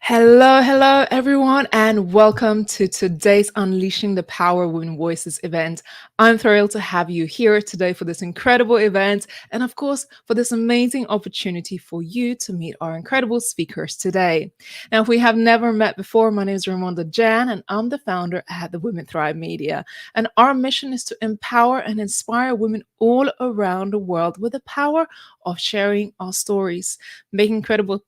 Hello, everyone, and welcome to today's Unleashing the Power Women Voices event. I'm thrilled to have you here today for this incredible event, and of course, for this amazing opportunity for you to meet our incredible speakers today. Now, if we have never met before, my name is Ramonda Jan, and I'm the founder at the Women Thrive Media. And our mission is to empower and inspire women all around the world with the power of sharing our stories, making credible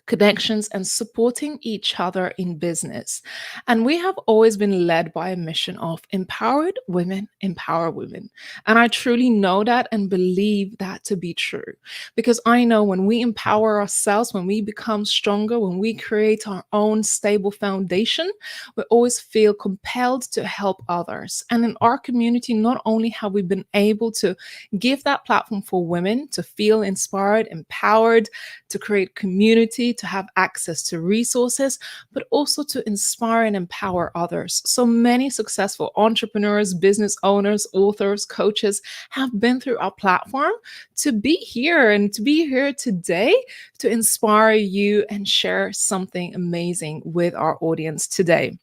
connections and supporting each other in business. And we have always been led by a mission of empowered women empower women. And I truly know that and believe that to be true because I know when we empower ourselves, when we become stronger, when we create our own stable foundation, we always feel compelled to help others. And in our community, not only have we been able to give that platform for women to feel inspired, empowered, to create community, to have access to resources, but also to inspire and empower others. So many successful entrepreneurs, business owners, authors, coaches have been through our platform to be here and to be here today to inspire you and share something amazing with our audience today.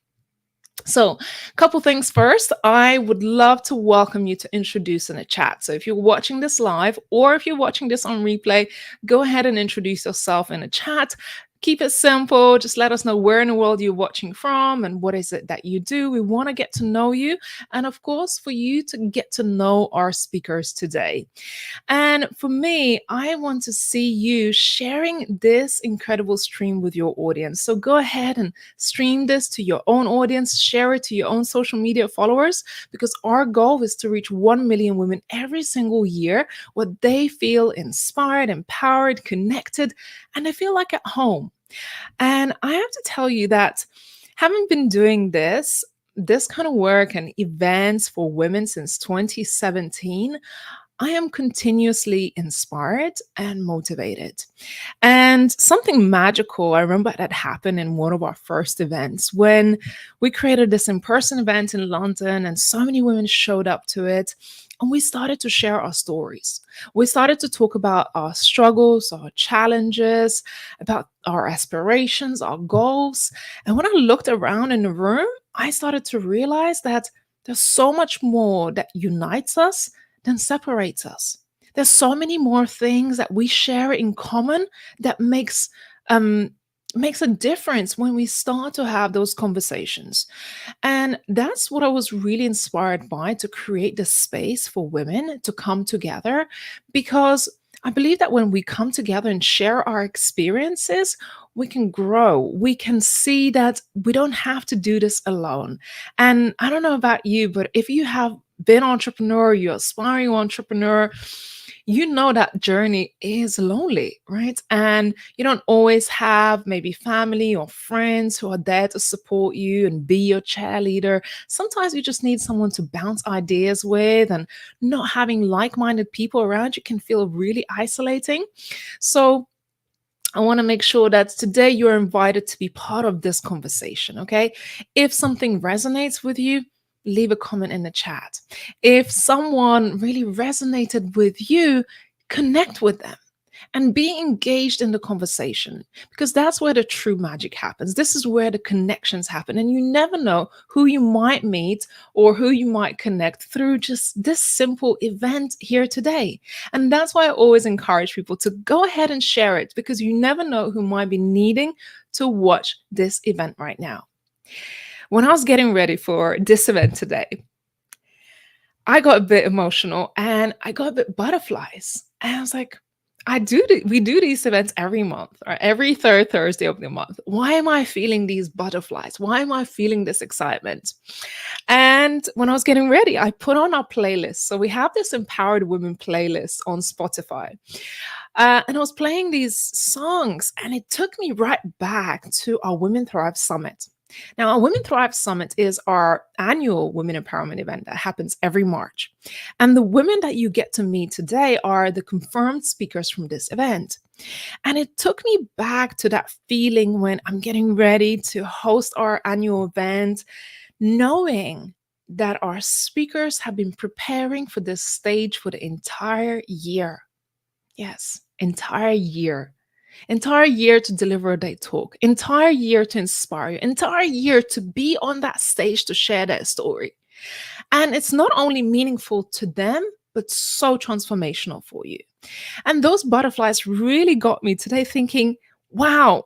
So, a couple things first. I would love to welcome you to introduce in a chat. So, if you're watching this live or if you're watching this on replay, go ahead and introduce yourself in a chat. Keep it simple. Just let us know where in the world you're watching from and what is it that you do. We want to get to know you. And of course, for you to get to know our speakers today. And for me, I want to see you sharing this incredible stream with your audience. So go ahead and stream this to your own audience, share it to your own social media followers, because our goal is to reach 1 million women every single year where they feel inspired, empowered, connected, and they feel like at home. And I have to tell you that having been doing this kind of work and events for women since 2017, I am continuously inspired and motivated. And something magical, I remember that happened in one of our first events when we created this in person event in London, and so many women showed up to it. And we started to share our stories. We started to talk about our struggles, our challenges, about our aspirations, our goals. And when I looked around in the room, I started to realize that there's so much more that unites us than separates us. There's so many more things that we share in common that makes a difference when we start to have those conversations. And that's what I was really inspired by, to create this space for women to come together, because I believe that when we come together and share our experiences, we can grow. We can see that we don't have to do this alone. And I don't know about you, but if you have been entrepreneur, you're aspiring entrepreneur, you know that journey is lonely, right? And you don't always have maybe family or friends who are there to support you and be your cheerleader. Sometimes you just need someone to bounce ideas with, and not having like-minded people around you can feel really isolating. So I want to make sure that today you're invited to be part of this conversation, okay? If something resonates with you, leave a comment in the chat. If someone really resonated with you, connect with them and be engaged in the conversation, because that's where the true magic happens. This is where the connections happen. And you never know who you might meet or who you might connect through just this simple event here today. And that's why I always encourage people to go ahead and share it, because you never know who might be needing to watch this event right now. When I was getting ready for this event today, I got a bit emotional and I got a bit butterflies. And I was like, we do these events every month or every third Thursday of the month. Why am I feeling these butterflies? Why am I feeling this excitement? And when I was getting ready, I put on our playlist. So we have this Empowered Women playlist on Spotify. And I was playing these songs, and it took me right back to our Women Thrive Summit. Now, our Women Thrive Summit is our annual women empowerment event that happens every March. And the women that you get to meet today are the confirmed speakers from this event. And it took me back to that feeling when I'm getting ready to host our annual event, knowing that our speakers have been preparing for this stage for the entire year. Yes, entire year. Entire year to deliver a day talk, entire year to inspire you, entire year to be on that stage to share their story. And it's not only meaningful to them, but so transformational for you. And those butterflies really got me today thinking, wow,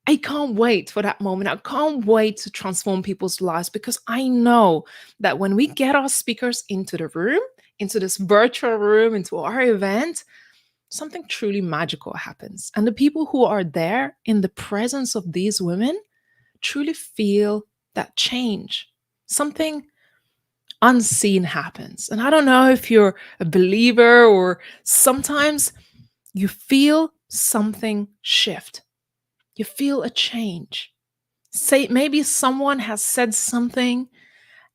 I can't wait for that moment. I can't wait to transform people's lives because I know that when we get our speakers into the room, into this virtual room, into our event, something truly magical happens. And the people who are there in the presence of these women truly feel that change. Something unseen happens. And I don't know if you're a believer or sometimes you feel something shift. You feel a change. Say maybe someone has said something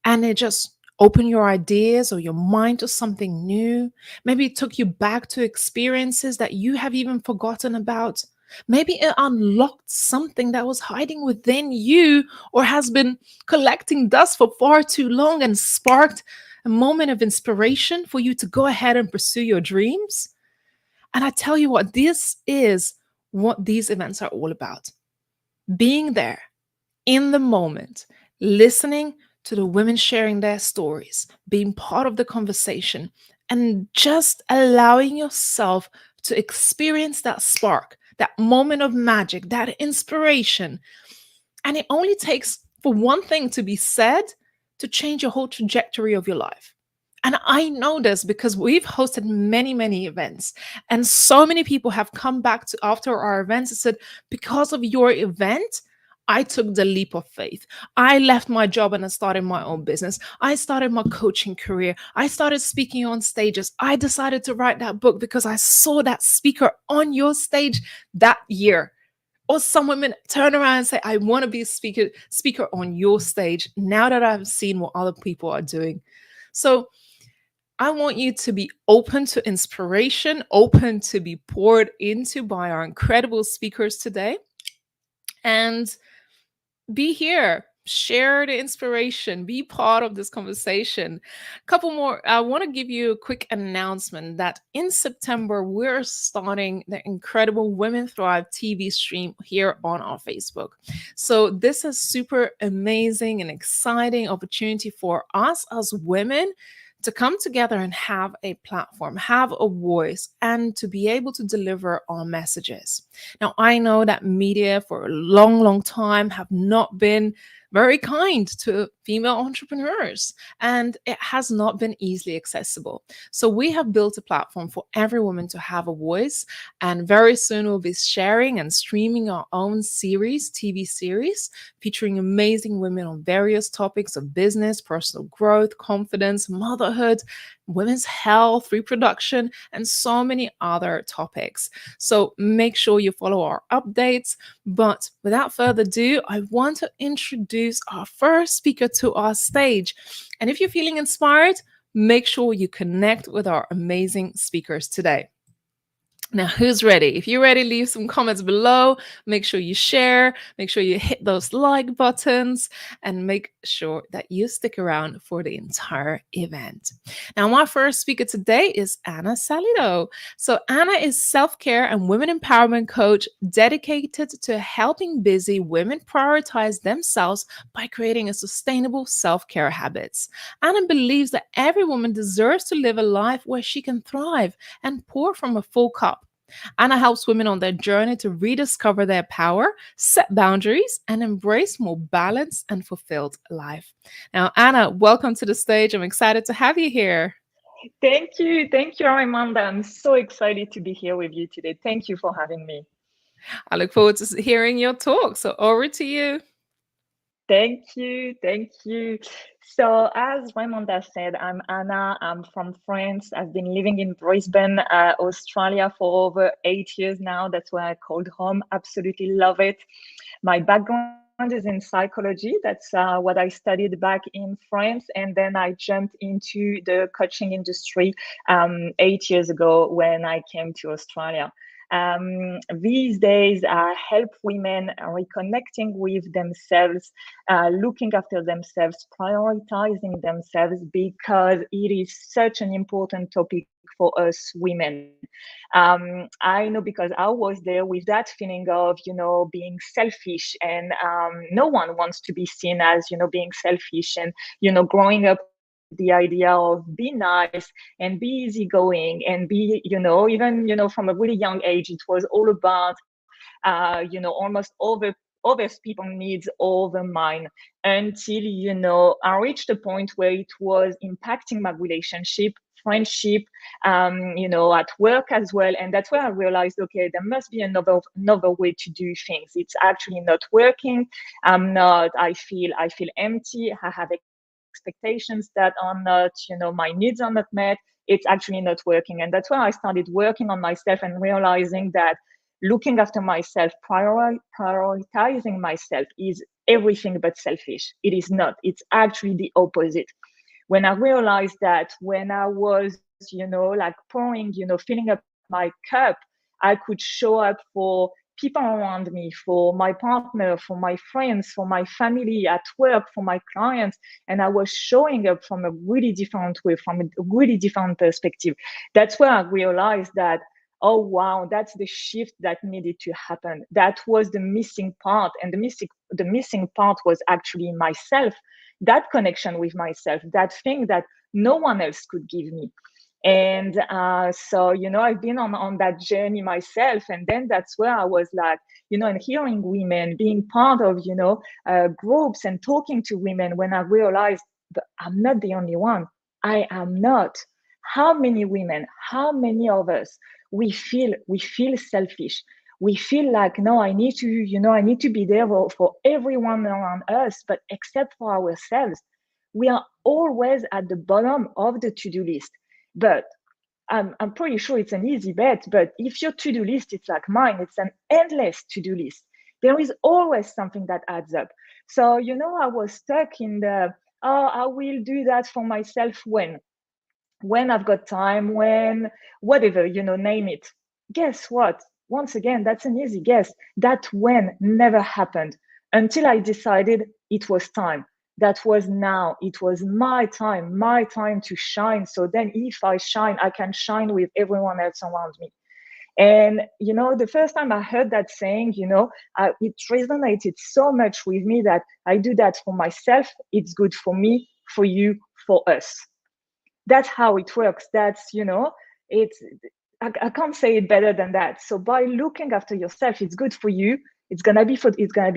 and it just opened your ideas or your mind to something new. Maybe it took you back to experiences that you have even forgotten about. Maybe it unlocked something that was hiding within you or has been collecting dust for far too long and sparked a moment of inspiration for you to go ahead and pursue your dreams. And I tell you what, this is what these events are all about: being there in the moment, listening to the women sharing their stories, being part of the conversation, and just allowing yourself to experience that spark, that moment of magic, that inspiration. And it only takes for one thing to be said to change your whole trajectory of your life. And I know this because we've hosted many, many events, and so many people have come back to after our events and said, because of your event, I took the leap of faith. I left my job and I started my own business. I started my coaching career. I started speaking on stages. I decided to write that book because I saw that speaker on your stage that year. Or some women turn around and say, I want to be a speaker on your stage now that I've seen what other people are doing. So I want you to be open to inspiration, open to be poured into by our incredible speakers today, and be here. Share the inspiration, be part of this conversation. Couple more. I want to give you a quick announcement that in September, we're starting the incredible Women Thrive TV stream here on our Facebook. So, this is super amazing and exciting opportunity for us as women to come together and have a platform, have a voice, and to be able to deliver our messages. Now, I know that media for a long, long time have not been very kind to female entrepreneurs, and it has not been easily accessible. So we have built a platform for every woman to have a voice, and very soon we'll be sharing and streaming our own series, TV series, featuring amazing women on various topics of business, personal growth, confidence, motherhood, women's health, reproduction, and so many other topics. So make sure you follow our updates. But without further ado, I want to introduce our first speaker to our stage. And if you're feeling inspired, make sure you connect with our amazing speakers today. Now, who's ready? If you're ready, leave some comments below. Make sure you share, make sure you hit those like buttons, and make sure that you stick around for the entire event. Now, my first speaker today is Anna Salido. So, Anna is self-care and women empowerment coach dedicated to helping busy women prioritize themselves by creating a sustainable self-care habits. Anna believes that every woman deserves to live a life where she can thrive and pour from a full cup. Anna helps women on their journey to rediscover their power, set boundaries, and embrace more balanced and fulfilled life. Now, Anna, welcome to the stage. I'm excited to have you here. Thank you. Thank you, Amanda. I'm so excited to be here with you today. Thank you for having me. I look forward to hearing your talk. So, over to you. Thank you. Thank you. So, as Ramonda said, I'm Anna. I'm from France. I've been living in Brisbane, Australia for over 8 years now. That's where I called home. Absolutely love it. My background is in psychology. That's what I studied back in France. And then I jumped into the coaching industry 8 years ago when I came to Australia. These days, I help women reconnecting with themselves, looking after themselves, prioritizing themselves, because it is such an important topic for us women. I know because I was there with that feeling of, being selfish, and no one wants to be seen as, being selfish, and, growing up with the idea of be nice and be easygoing and be, even, from a really young age, it was all about, almost others people needs over mine, until, I reached a point where it was impacting my relationship, friendship, at work as well. And that's where I realized, okay, there must be another way to do things. It's actually not working. I feel empty. I have expectations that are not, my needs are not met. It's actually not working. And that's where I started working on myself and realizing that looking after myself, prioritizing myself is everything but selfish. It is not. It's actually the opposite. When I realized that, when I was, like pouring, filling up my cup, I could show up for people around me, for my partner, for my friends, for my family at work, for my clients. And I was showing up from a really different way, from a really different perspective. That's where I realized that, oh, wow, that's the shift that needed to happen. That was the missing part. And the missing part was actually myself, that connection with myself, that thing that no one else could give me. And so, I've been on that journey myself. And then that's where I was like, and hearing women, being part of, groups and talking to women, when I realized that I'm not the only one. I am not. How many women, how many of us, we feel selfish. We feel like, no, I need to be there for everyone around us, but except for ourselves. We are always at the bottom of the to-do list. But I'm pretty sure it's an easy bet. But if your to-do list is like mine, it's an endless to-do list. There is always something that adds up. So, I was stuck in the, oh, I will do that for myself when I've got time, when whatever, name it. Guess what? Once again, that's an easy guess. That when never happened until I decided it was time. That was now. It was my time to shine. So then if I shine, I can shine with everyone else around me. And, the first time I heard that saying, it resonated so much with me that I do that for myself. It's good for me, for you, for us. That's how it works. That's, it's, I can't say it better than that. So by looking after yourself, it's good for you. It's gonna be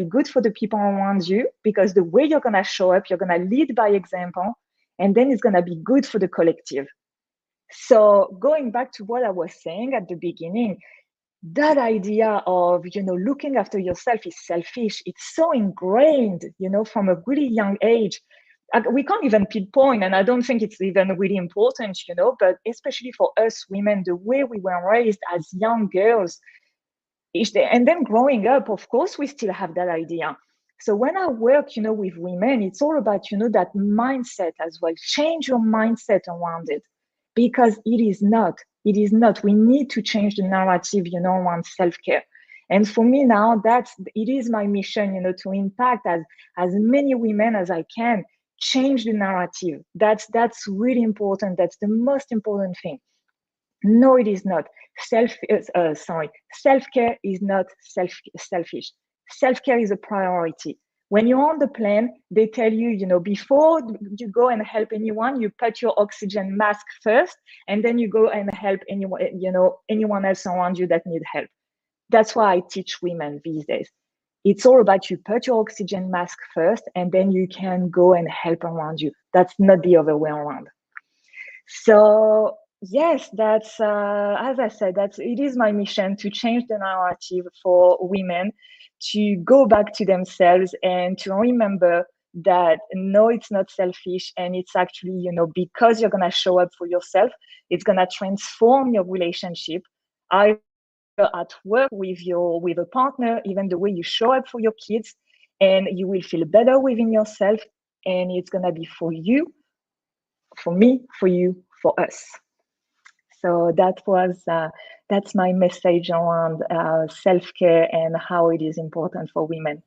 good for the people around you, because the way you're gonna show up, you're gonna lead by example, and then it's gonna be good for the collective. So going back to what I was saying at the beginning, that idea of, looking after yourself is selfish. It's so ingrained, from a really young age. We can't even pinpoint, and I don't think it's even really important, but especially for us women, the way we were raised as young girls, and then growing up, of course, we still have that idea. So when I work, with women, it's all about, that mindset as well. Change your mindset around it, because it is not. We need to change the narrative, around self-care. And for me now, it is my mission, to impact as many women as I can, change the narrative. That's really important. That's the most important thing. No, it is not. Self-care is not selfish. Self-care is a priority. When you're on the plane, they tell you, before you go and help anyone, you put your oxygen mask first, and then you go and help anyone else around you that need help. That's why I teach women these days. It's all about, you put your oxygen mask first, and then you can go and help around you. That's not the other way around. So yes, that's as I said, it is my mission to change the narrative for women, to go back to themselves and to remember that no, it's not selfish, and it's actually, because you're gonna show up for yourself, it's gonna transform your relationship, either at work, with a partner, even the way you show up for your kids, and you will feel better within yourself, and it's gonna be for you, for me, for you, for us. So that's my message around self-care and how it is important for women.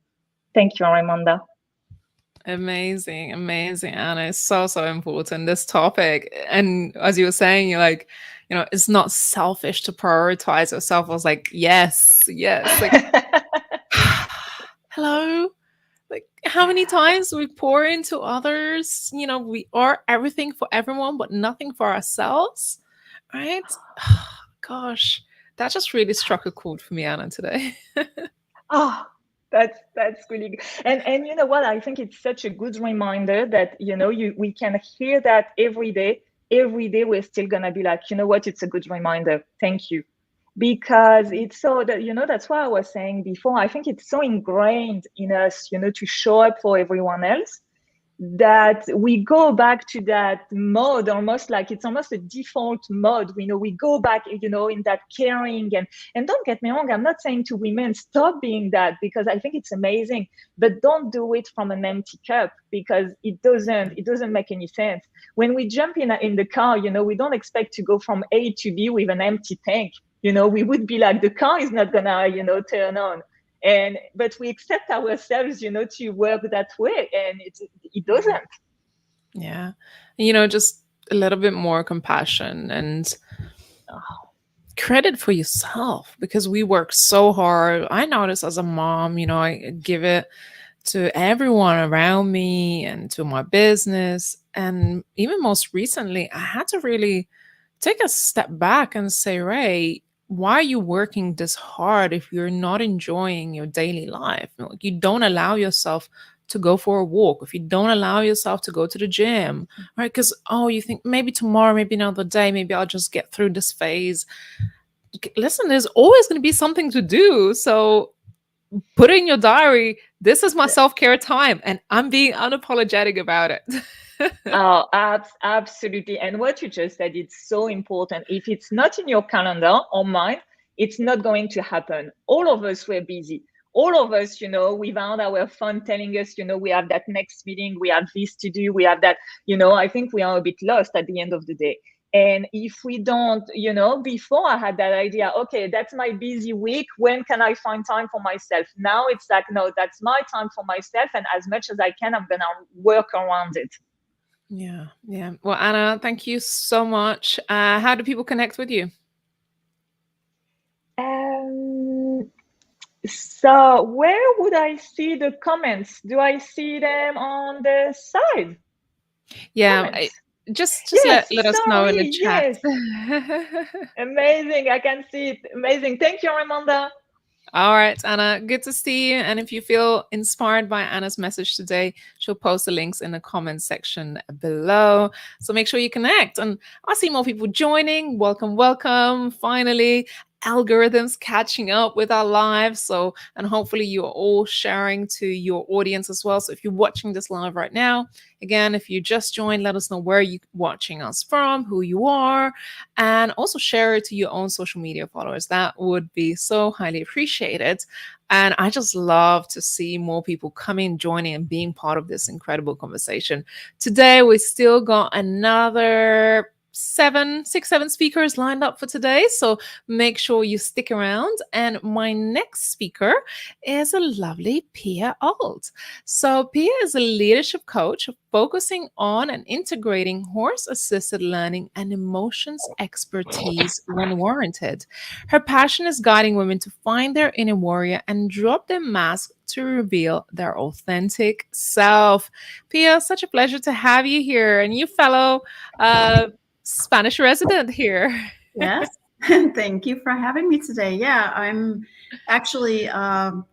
Thank you, Ramonda. Amazing, amazing, Anna. It's so, so important, this topic. And as you were saying, you're like, it's not selfish to prioritize yourself. I was like, yes, yes. Like, hello? Like, how many times we pour into others? We are everything for everyone, but nothing for ourselves, right? Gosh, that just really struck a chord for me, Anna, today. Oh, that's really good. And you know what? I think it's such a good reminder that we can hear that every day. Every day we're still gonna be like, you know what? It's a good reminder. Thank you, because it's so that that's why I was saying before. I think it's so ingrained in us, to show up for everyone else, that we go back to that mode, almost like it's almost a default mode. We go back, in that caring. And don't get me wrong, I'm not saying to women stop being that, because I think it's amazing, but don't do it from an empty cup, because it doesn't make any sense. When we jump in the car, we don't expect to go from A to B with an empty tank. We would be like, the car is not gonna turn on. But we accept ourselves, to work that way, and it doesn't. Yeah. Just a little bit more compassion and credit for yourself, because we work so hard. I notice as a mom, I give it to everyone around me and to my business. And even most recently, I had to really take a step back and say, Ray, why are you working this hard if you're not enjoying your daily life? Like, you don't allow yourself to go for a walk, if you don't allow yourself to go to the gym, right? Because, you think maybe tomorrow, maybe another day, maybe I'll just get through this phase. Listen, there's always going to be something to do. So put in your diary, this is my self-care time, and I'm being unapologetic about it. Oh, absolutely. And what you just said, it's so important. If it's not in your calendar or mine, it's not going to happen. All of us were busy. All of us, without our phone telling us, we have that next meeting, we have this to do, we have that, I think we are a bit lost at the end of the day. And if we don't, before I had that idea, okay, that's my busy week. When can I find time for myself? Now it's like, no, that's my time for myself. And as much as I can, I'm going to work around it. Yeah. Yeah. Well, Anna, thank you so much. How do people connect with you? So where would I see the comments? Do I see them on the side? Yeah. Just yes, let us know in the chat. Yes. Amazing. I can see it. Amazing. Thank you, Ramonda. All right, Anna, good to see you. And if you feel inspired by Anna's message today, she'll post the links in the comments section below. So make sure you connect. And I see more people joining. Welcome, welcome. Finally, algorithms catching up with our lives. So, and hopefully you're all sharing to your audience as well. So if you're watching this live right now, again, if you just joined, let us know where you're watching us from, who you are, and also share it to your own social media followers. That would be so highly appreciated. And I just love to see more people coming, joining, and being part of this incredible conversation. Today, we still got another 7 speakers lined up for today. So make sure you stick around. And my next speaker is a lovely Pia Alt. So Pia is a leadership coach focusing on and integrating horse-assisted learning and emotions expertise when warranted. Her passion is guiding women to find their inner warrior and drop their mask to reveal their authentic self. Pia, such a pleasure to have you here, and you fellow Spanish resident here. Yes, and thank you for having me today. Yeah, I'm actually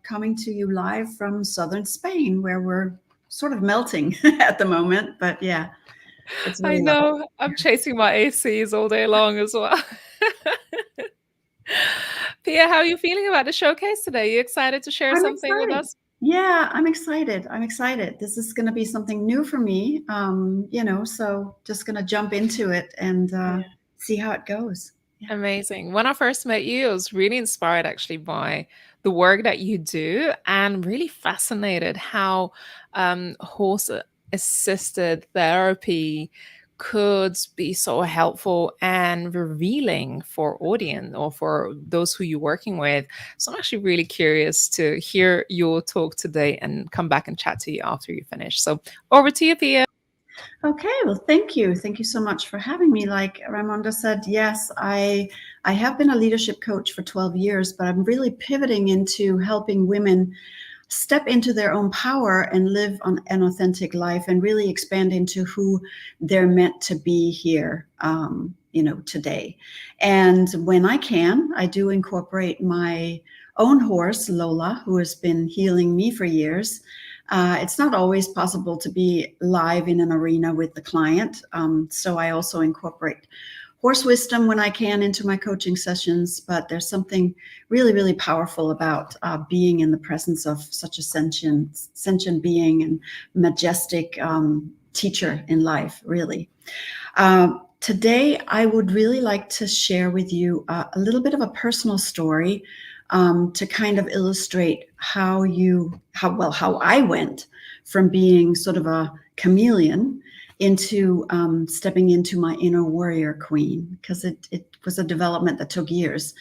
coming to you live from southern Spain, where we're sort of melting at the moment. But yeah, it's really I know. I'm chasing my ACs all day long as well. Pia, how are you feeling about the showcase today? You excited to share something with us? Yeah, I'm excited. I'm excited. This is going to be something new for me, so just going to jump into it and see how it goes. Yeah. Amazing. When I first met you, I was really inspired actually by the work that you do, and really fascinated how horse assisted therapy could be so helpful and revealing for audience or for those who you're working with. So I'm actually really curious to hear your talk today and come back and chat to you after you finish. So over to you, Pia. Okay, well, thank you. Thank you so much for having me. Like Raimonda said, yes, I have been a leadership coach for 12 years, but I'm really pivoting into helping women step into their own power and live an authentic life and really expand into who they're meant to be here, today. And when I can, I do incorporate my own horse, Lola, who has been healing me for years. It's not always possible to be live in an arena with the client. So I also incorporate horse wisdom when I can into my coaching sessions, but there's something really, really powerful about being in the presence of such a sentient being and majestic teacher in life, really. Today, I would really like to share with you a little bit of a personal story to kind of illustrate how I went from being sort of a chameleon into stepping into my inner warrior queen, because it was a development that took years.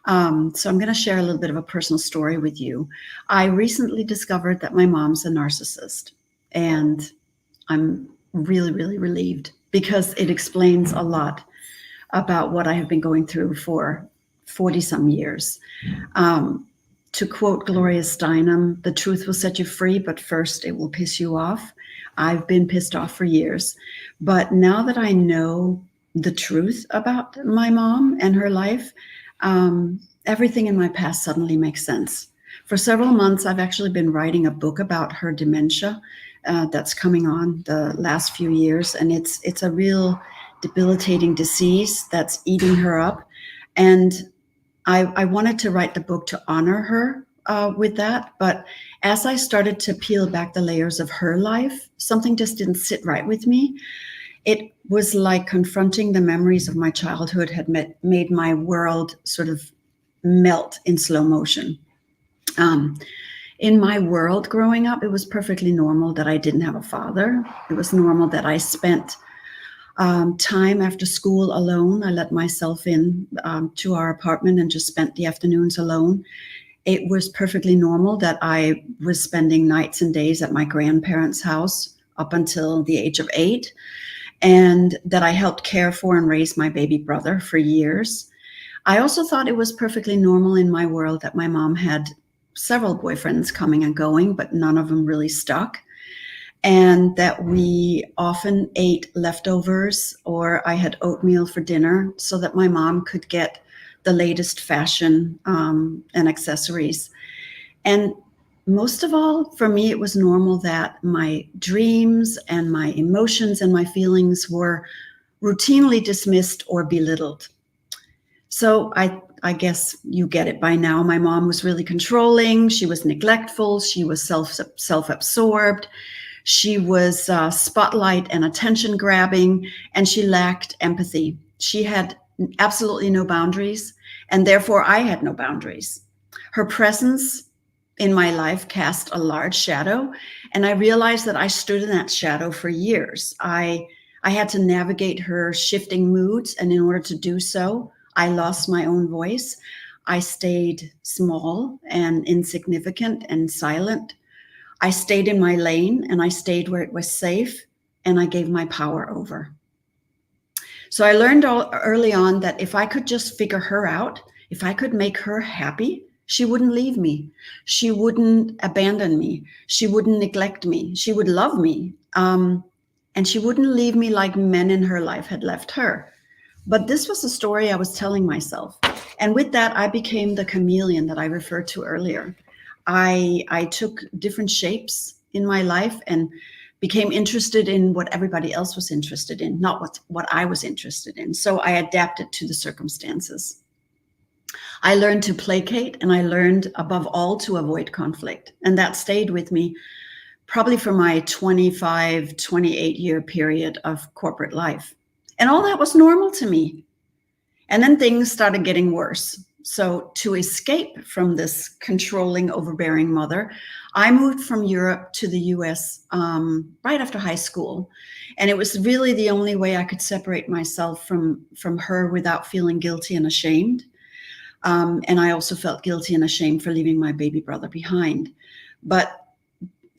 So I'm going to share a little bit of a personal story with you. I recently discovered that my mom's a narcissist, and I'm really, really relieved because it explains a lot about what I have been going through for 40 some years. To quote Gloria Steinem, the truth will set you free, but first it will piss you off. I've been pissed off for years, but now that I know the truth about my mom and her life, everything in my past suddenly makes sense. For several months, I've actually been writing a book about her dementia that's coming on the last few years, and it's a real debilitating disease that's eating her up. And I wanted to write the book to honor her with that. But as I started to peel back the layers of her life, something just didn't sit right with me. It was like confronting the memories of my childhood had made my world sort of melt in slow motion. In my world growing up, it was perfectly normal that I didn't have a father. It was normal that I spent time after school alone. I let myself in to our apartment and just spent the afternoons alone. It was perfectly normal that I was spending nights and days at my grandparents' house up until the age of 8, and that I helped care for and raise my baby brother for years. I also thought it was perfectly normal in my world that my mom had several boyfriends coming and going, but none of them really stuck. And that we often ate leftovers, or I had oatmeal for dinner so that my mom could get the latest fashion and accessories. And most of all, for me, it was normal that my dreams and my emotions and my feelings were routinely dismissed or belittled. So I guess you get it by now. My mom was really controlling. She was neglectful. She was self-absorbed. She was spotlight and attention grabbing, and she lacked empathy. She had absolutely no boundaries, and therefore I had no boundaries. Her presence in my life cast a large shadow, and I realized that I stood in that shadow for years. I had to navigate her shifting moods, and in order to do so, I lost my own voice. I stayed small and insignificant and silent. I stayed in my lane, and I stayed where it was safe, and I gave my power over. So I learned early on that if I could just figure her out, if I could make her happy, she wouldn't leave me. She wouldn't abandon me. She wouldn't neglect me. She would love me. And she wouldn't leave me like men in her life had left her. But this was the story I was telling myself. And with that, I became the chameleon that I referred to earlier. I took different shapes in my life and became interested in what everybody else was interested in, not what I was interested in. So I adapted to the circumstances. I learned to placate, and I learned above all to avoid conflict. And that stayed with me probably for my 25, 28-year period of corporate life. And all that was normal to me. And then things started getting worse. So to escape from this controlling, overbearing mother, I moved from Europe to the US right after high school. And it was really the only way I could separate myself from her without feeling guilty and ashamed. And I also felt guilty and ashamed for leaving my baby brother behind. But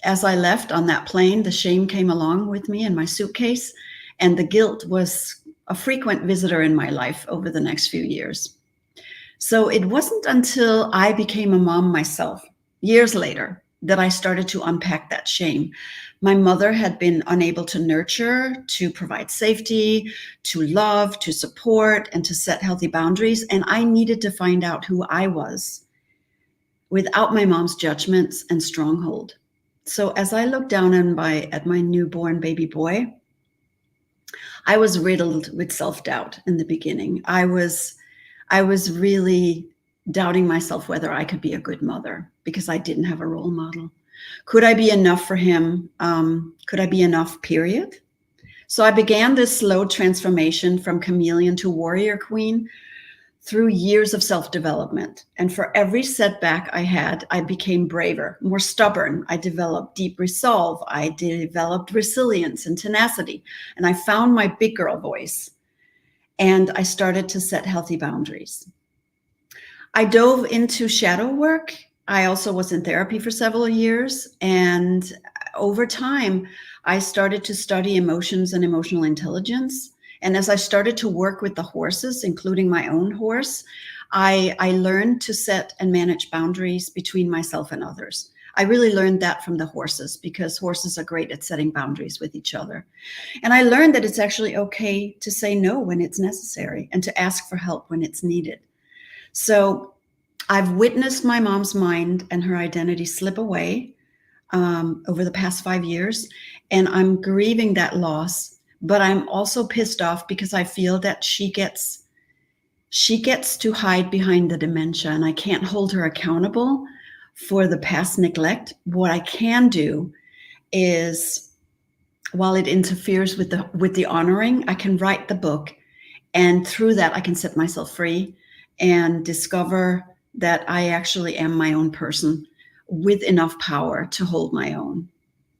as I left on that plane, the shame came along with me in my suitcase, and the guilt was a frequent visitor in my life over the next few years. So it wasn't until I became a mom myself, years later, that I started to unpack that shame. My mother had been unable to nurture, to provide safety, to love, to support, and to set healthy boundaries. And I needed to find out who I was without my mom's judgments and stronghold. So as I looked down at my newborn baby boy, I was riddled with self-doubt in the beginning. I was really doubting myself whether I could be a good mother because I didn't have a role model. Could I be enough for him? Could I be enough, period? So I began this slow transformation from chameleon to warrior queen through years of self-development. And for every setback I had, I became braver, more stubborn. I developed deep resolve. I developed resilience and tenacity. And I found my big girl voice. And I started to set healthy boundaries. I dove into shadow work. I also was in therapy for several years. And over time, I started to study emotions and emotional intelligence. And as I started to work with the horses, including my own horse, I learned to set and manage boundaries between myself and others. I really learned that from the horses because horses are great at setting boundaries with each other. And I learned that it's actually okay to say no when it's necessary and to ask for help when it's needed. So I've witnessed my mom's mind and her identity slip away over the past 5 years, and I'm grieving that loss. But I'm also pissed off because I feel that she gets to hide behind the dementia, and I can't hold her accountable for the past neglect. What I can do is, while it interferes with the honoring, I can write the book, and through that I can set myself free and discover that I actually am my own person with enough power to hold my own.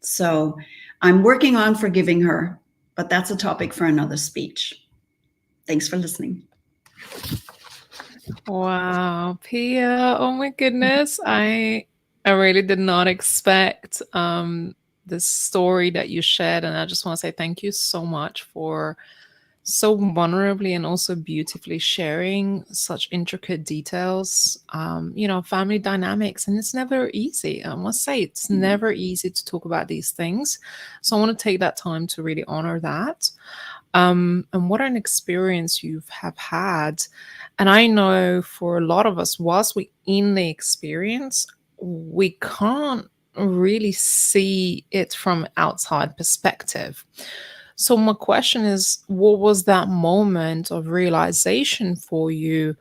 So I'm working on forgiving her, but that's a topic for another speech. Thanks for listening. Wow, Pia. Oh my goodness. I really did not expect this story that you shared. And I just want to say thank you so much for so vulnerably and also beautifully sharing such intricate details, family dynamics. And it's never easy. I must say, it's never easy to talk about these things. So I want to take that time to really honor that. And what an experience you have had. And I know for a lot of us, whilst we're in the experience, we can't really see it from outside perspective. So my question is, what was that moment of realization for you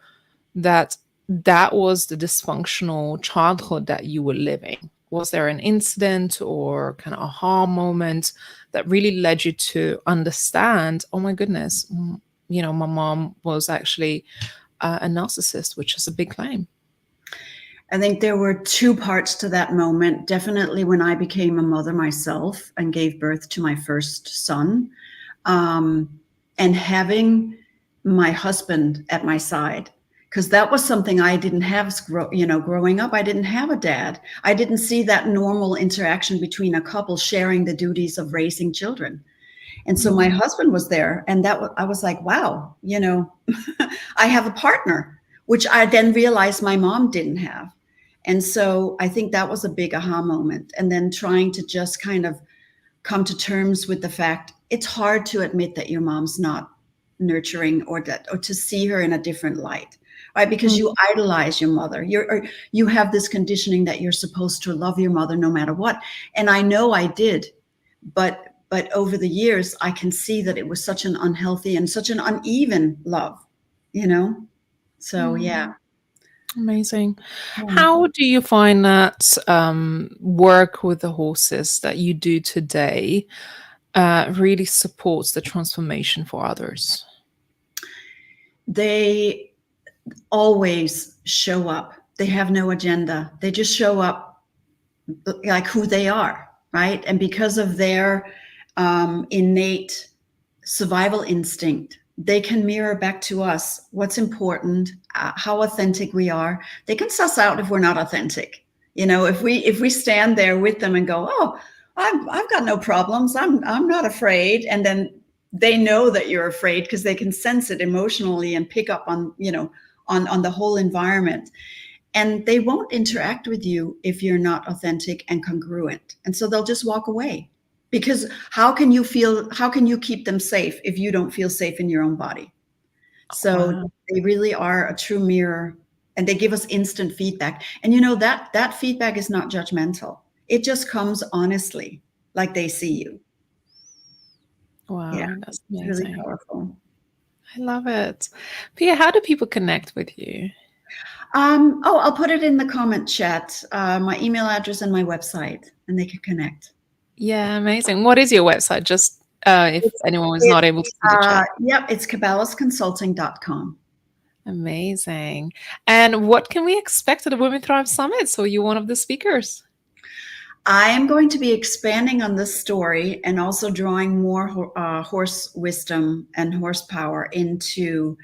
that that was the dysfunctional childhood that you were living? Was there an incident or kind of aha moment that really led you to understand, oh my goodness, my mom was actually a narcissist, which is a big claim? I think there were two parts to that moment. Definitely when I became a mother myself and gave birth to my first son, and having my husband at my side, because that was something I didn't have, growing up. I didn't have a dad. I didn't see that normal interaction between a couple sharing the duties of raising children. And so my husband was there, and I was like, wow, I have a partner, which I then realized my mom didn't have. And so I think that was a big aha moment. And then trying to just kind of come to terms with the fact it's hard to admit that your mom's not nurturing or to see her in a different light, right? Because you idolize your mother. You have this conditioning that you're supposed to love your mother no matter what. And I know I did, but over the years, I can see that it was such an unhealthy and such an uneven love, So yeah. Amazing. How do you find that work with the horses that you do today really supports the transformation for others? They always show up. They have no agenda. They just show up like who they are, right? And because of their innate survival instinct, they can mirror back to us what's important, how authentic we are. They can suss out if we're not authentic. If we stand there with them and go, oh, I've got no problems. I'm not afraid. And then they know that you're afraid because they can sense it emotionally and pick up on, on the whole environment. And they won't interact with you if you're not authentic and congruent. And so they'll just walk away. Because how can you keep them safe if you don't feel safe in your own body? So Wow. they really are a true mirror, and they give us instant feedback. And that feedback is not judgmental. It just comes honestly, like they see you. Yeah, Wow, that's it's really amazing. powerful. I love it. Pia, how do people connect with you? I'll put it in the comment chat, my email address and my website, and they can connect. Yeah, amazing. What is your website? Just if anyone was It's, not able to see the chat. Yep, it's cabalisconsulting.com. Amazing. And what can we expect at the Women Thrive Summit? So you're one of the speakers. I am going to be expanding on this story and also drawing more horse wisdom and horsepower into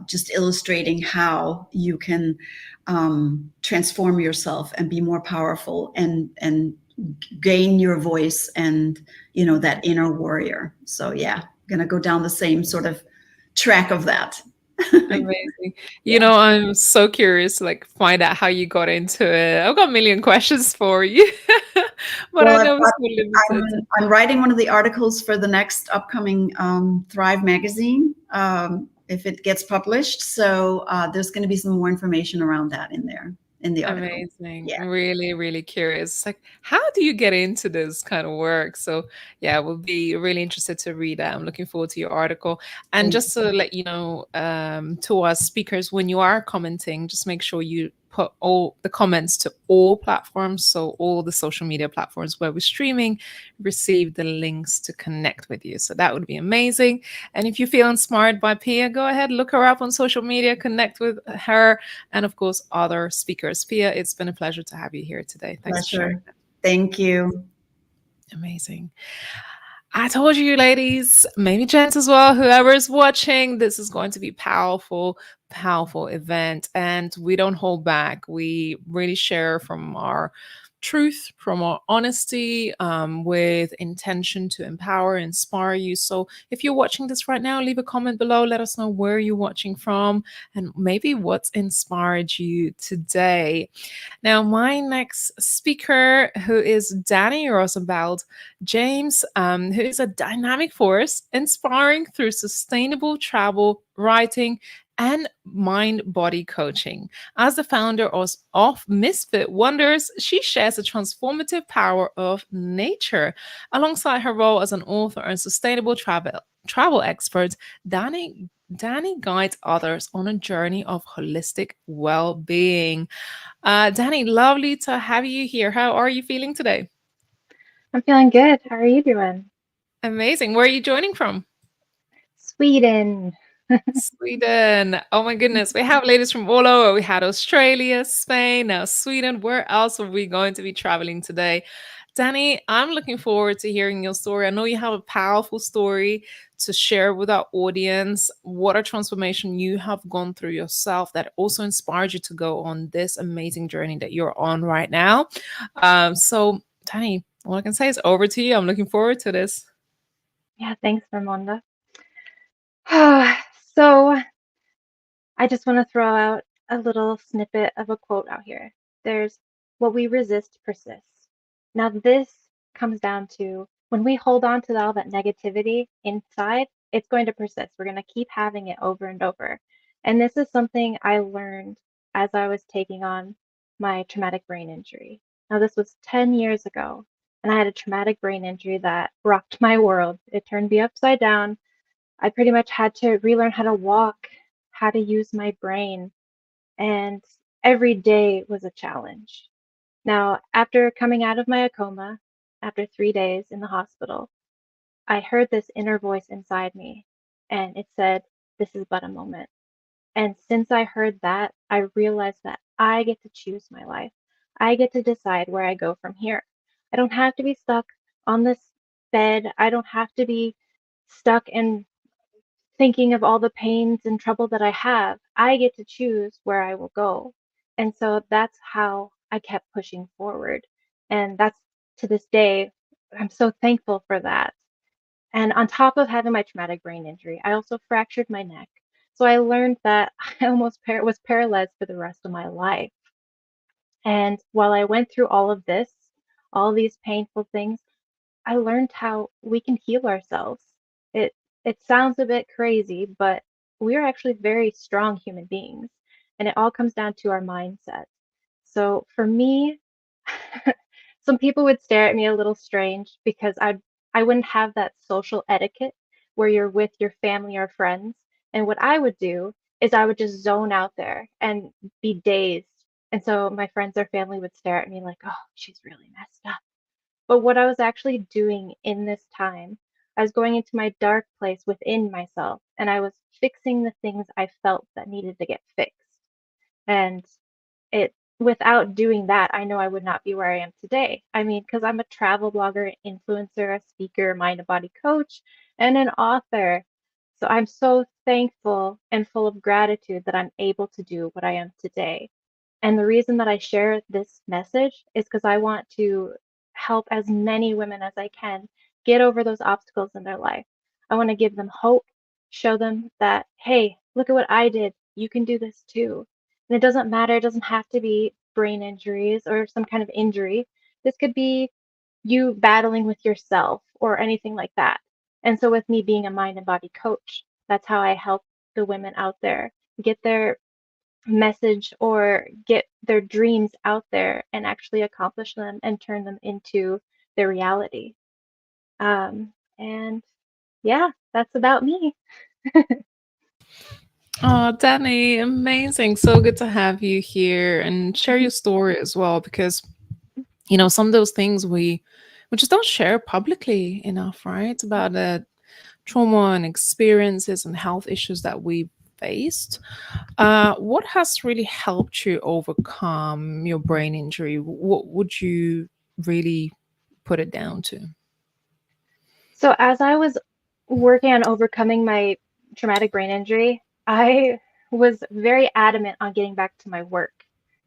just illustrating how you can transform yourself and be more powerful and gain your voice and that inner warrior. So yeah, I'm gonna go down the same sort of track of that. Amazing. I'm so curious to find out how you got into it. I've got a million questions for you, but I know it's so limited. I'm writing one of the articles for the next upcoming Thrive magazine, if it gets published. So there's going to be some more information around that in there in the article. Amazing. Yeah. Really, really curious. How do you get into this kind of work? So, yeah, we'll be really interested to read that. I'm looking forward to your article. And just to let you know, to our speakers, when you are commenting, just make sure you put all the comments to all platforms. So all the social media platforms where we're streaming receive the links to connect with you. So that would be amazing. And if you feel inspired by Pia, go ahead, look her up on social media, connect with her, and of course, other speakers. Pia, it's been a pleasure to have you here today. Thanks for sharing. Thank you. Amazing. I told you, ladies, maybe gents as well, whoever is watching, this is going to be powerful event. And we don't hold back. We really share from our truth, from our honesty, with intention to empower, inspire you. So if you're watching this right now, leave a comment below. Let us know where you're watching from and maybe what's inspired you today. Now, my next speaker, who is Danny 𝐷𝐸, who is a dynamic force, inspiring through sustainable travel, writing, and mind-body coaching. As the founder of Misfit Wonders, she shares the transformative power of nature. Alongside her role as an author and sustainable travel expert, Danny guides others on a journey of holistic well-being. Danny, lovely to have you here. How are you feeling today? I'm feeling good. How are you doing? Amazing. Where are you joining from? Sweden. Sweden. Oh my goodness. We have ladies from all over. We had Australia, Spain, now Sweden. Where else are we going to be traveling today? Danny, I'm looking forward to hearing your story. I know you have a powerful story to share with our audience. What a transformation you have gone through yourself that also inspired you to go on this amazing journey that you're on right now. So, Danny, all I can say is over to you. I'm looking forward to this. Yeah, thanks, Ramonda. So I just want to throw out a little snippet of a quote out here. There's what we resist persists. Now this comes down to when we hold on to all that negativity inside, it's going to persist. We're going to keep having it over and over. And this is something I learned as I was taking on my traumatic brain injury. Now this was 10 years ago, and I had a traumatic brain injury that rocked my world. It turned me upside down. I pretty much had to relearn how to walk, how to use my brain, and every day was a challenge. Now, after coming out of my coma, after 3 days in the hospital, I heard this inner voice inside me, and it said, "This is but a moment." And since I heard that, I realized that I get to choose my life. I get to decide where I go from here. I don't have to be stuck on this bed. I don't have to be stuck and thinking of all the pains and trouble that I have. I get to choose where I will go. And so that's how I kept pushing forward. And that's to this day, I'm so thankful for that. And on top of having my traumatic brain injury, I also fractured my neck. So I learned that I almost was paralyzed for the rest of my life. And while I went through all of this, all these painful things, I learned how we can heal ourselves. It it sounds a bit crazy, but we are actually very strong human beings, and it all comes down to our mindset. So for me, some people would stare at me a little strange because I wouldn't have that social etiquette where you're with your family or friends. And what I would do is I would just zone out there and be dazed. And so my friends or family would stare at me like, "Oh, she's really messed up." But what I was actually doing in this time, I was going into my dark place within myself and I was fixing the things I felt that needed to get fixed. And it without doing that, I know I would not be where I am today. I mean, because I'm a travel blogger, influencer, a speaker, mind and body coach, and an author. So I'm so thankful and full of gratitude that I'm able to do what I am today. And the reason that I share this message is because I want to help as many women as I can get over those obstacles in their life. I want to give them hope, show them that, hey, look at what I did. You can do this too. And it doesn't matter, it doesn't have to be brain injuries or some kind of injury. This could be you battling with yourself or anything like that. And so, with me being a mind and body coach, that's how I help the women out there get their message or get their dreams out there and actually accomplish them and turn them into their reality. And yeah, that's about me. Oh, Danny, amazing. So good to have you here and share your story as well, because some of those things we just don't share publicly enough, right? About the trauma and experiences and health issues that we faced. What has really helped you overcome your brain injury? What would you really put it down to? So, as I was working on overcoming my traumatic brain injury, I was very adamant on getting back to my work.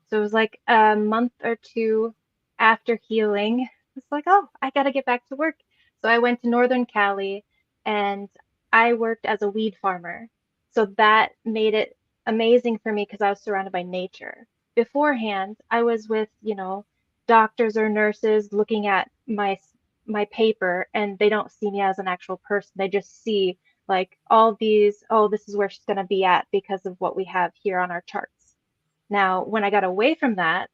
So, it was like a month or two after healing. It's like, oh, I got to get back to work. So, I went to Northern Cali and I worked as a weed farmer. So, that made it amazing for me because I was surrounded by nature. Beforehand, I was with, doctors or nurses looking at my paper and they don't see me as an actual person. They just see like all these, oh, this is where she's going to be at because of what we have here on our charts. Now, when I got away from that,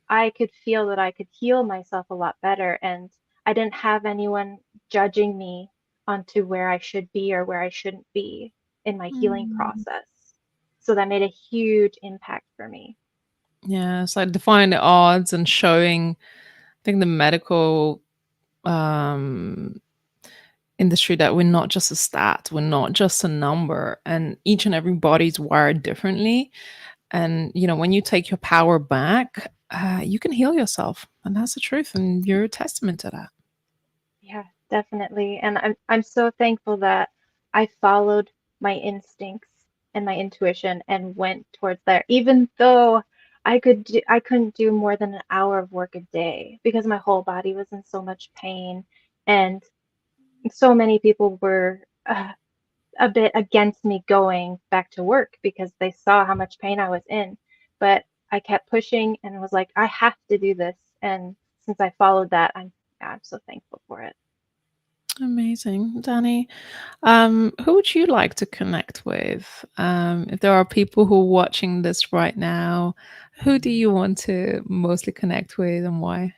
I could feel that I could heal myself a lot better and I didn't have anyone judging me onto where I should be or where I shouldn't be in my healing Mm. process. So that made a huge impact for me. Yeah, so defying the odds and showing, I think, the medical um industry that we're not just a stat, we're not just a number, and each and every body's wired differently. And when you take your power back, you can heal yourself, and that's the truth, and you're a testament to that. Yeah, definitely. And I'm so thankful that I followed my instincts and my intuition and went towards there, even though I couldn't do more than an hour of work a day because my whole body was in so much pain, and so many people were a bit against me going back to work because they saw how much pain I was in. But I kept pushing and was like, I have to do this. And since I followed that, I'm so thankful for it. Amazing, Danny. Who would you like to connect with? If there are people who are watching this right now, who do you want to mostly connect with, and why?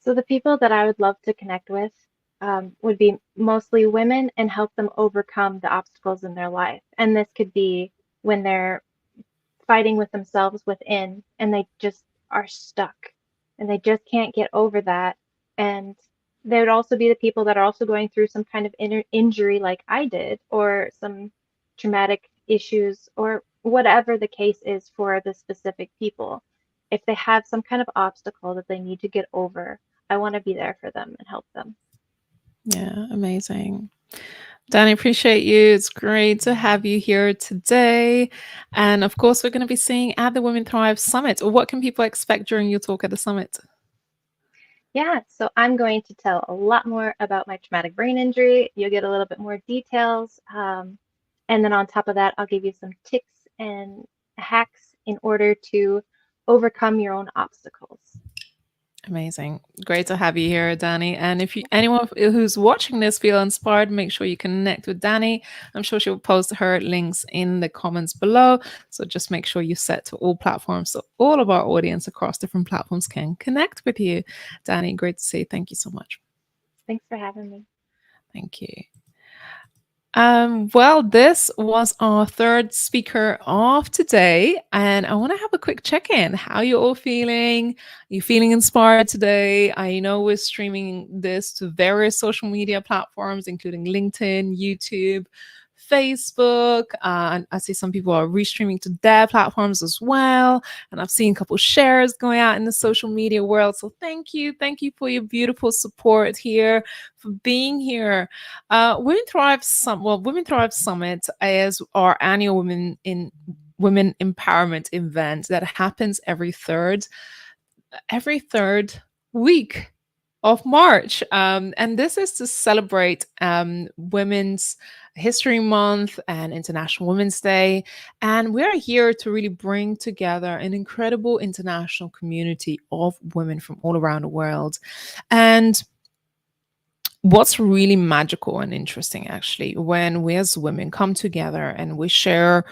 So the people that I would love to connect with would be mostly women and help them overcome the obstacles in their life. And this could be when they're fighting with themselves within and they just are stuck and they just can't get over that. And they would also be the people that are also going through some kind of injury like I did or some traumatic issues or whatever the case is for the specific people. If they have some kind of obstacle that they need to get over, I want to be there for them and help them. Yeah, amazing. Danny, appreciate you. It's great to have you here today. And of course, we're going to be seeing at the Women Thrive Summit. What can people expect during your talk at the summit? Yeah, so I'm going to tell a lot more about my traumatic brain injury. You'll get a little bit more details. And then on top of that, I'll give you some tips and hacks in order to overcome your own obstacles. Amazing. Great to have you here, Danny. And if anyone who's watching this feel inspired, make sure you connect with Danny. I'm sure she'll post her links in the comments below. So just make sure you set to all platforms so all of our audience across different platforms can connect with you. Danny, great to see you. Thank you so much. Thanks for having me. Thank you. Well, this was our third speaker of today, and I want to have a quick check-in. How you all feeling? Are you feeling inspired today? I know we're streaming this to various social media platforms, including LinkedIn, YouTube, Facebook. And I see some people are restreaming to their platforms as well. And I've seen a couple shares going out in the social media world. So thank you. Thank you for your beautiful support here, for being here. Women Thrive Summit is our annual Women Empowerment event that happens every third week of March. And this is to celebrate Women's History Month and International Women's Day. And we're here to really bring together an incredible international community of women from all around the world. And what's really magical and interesting, actually, when we as women come together and we share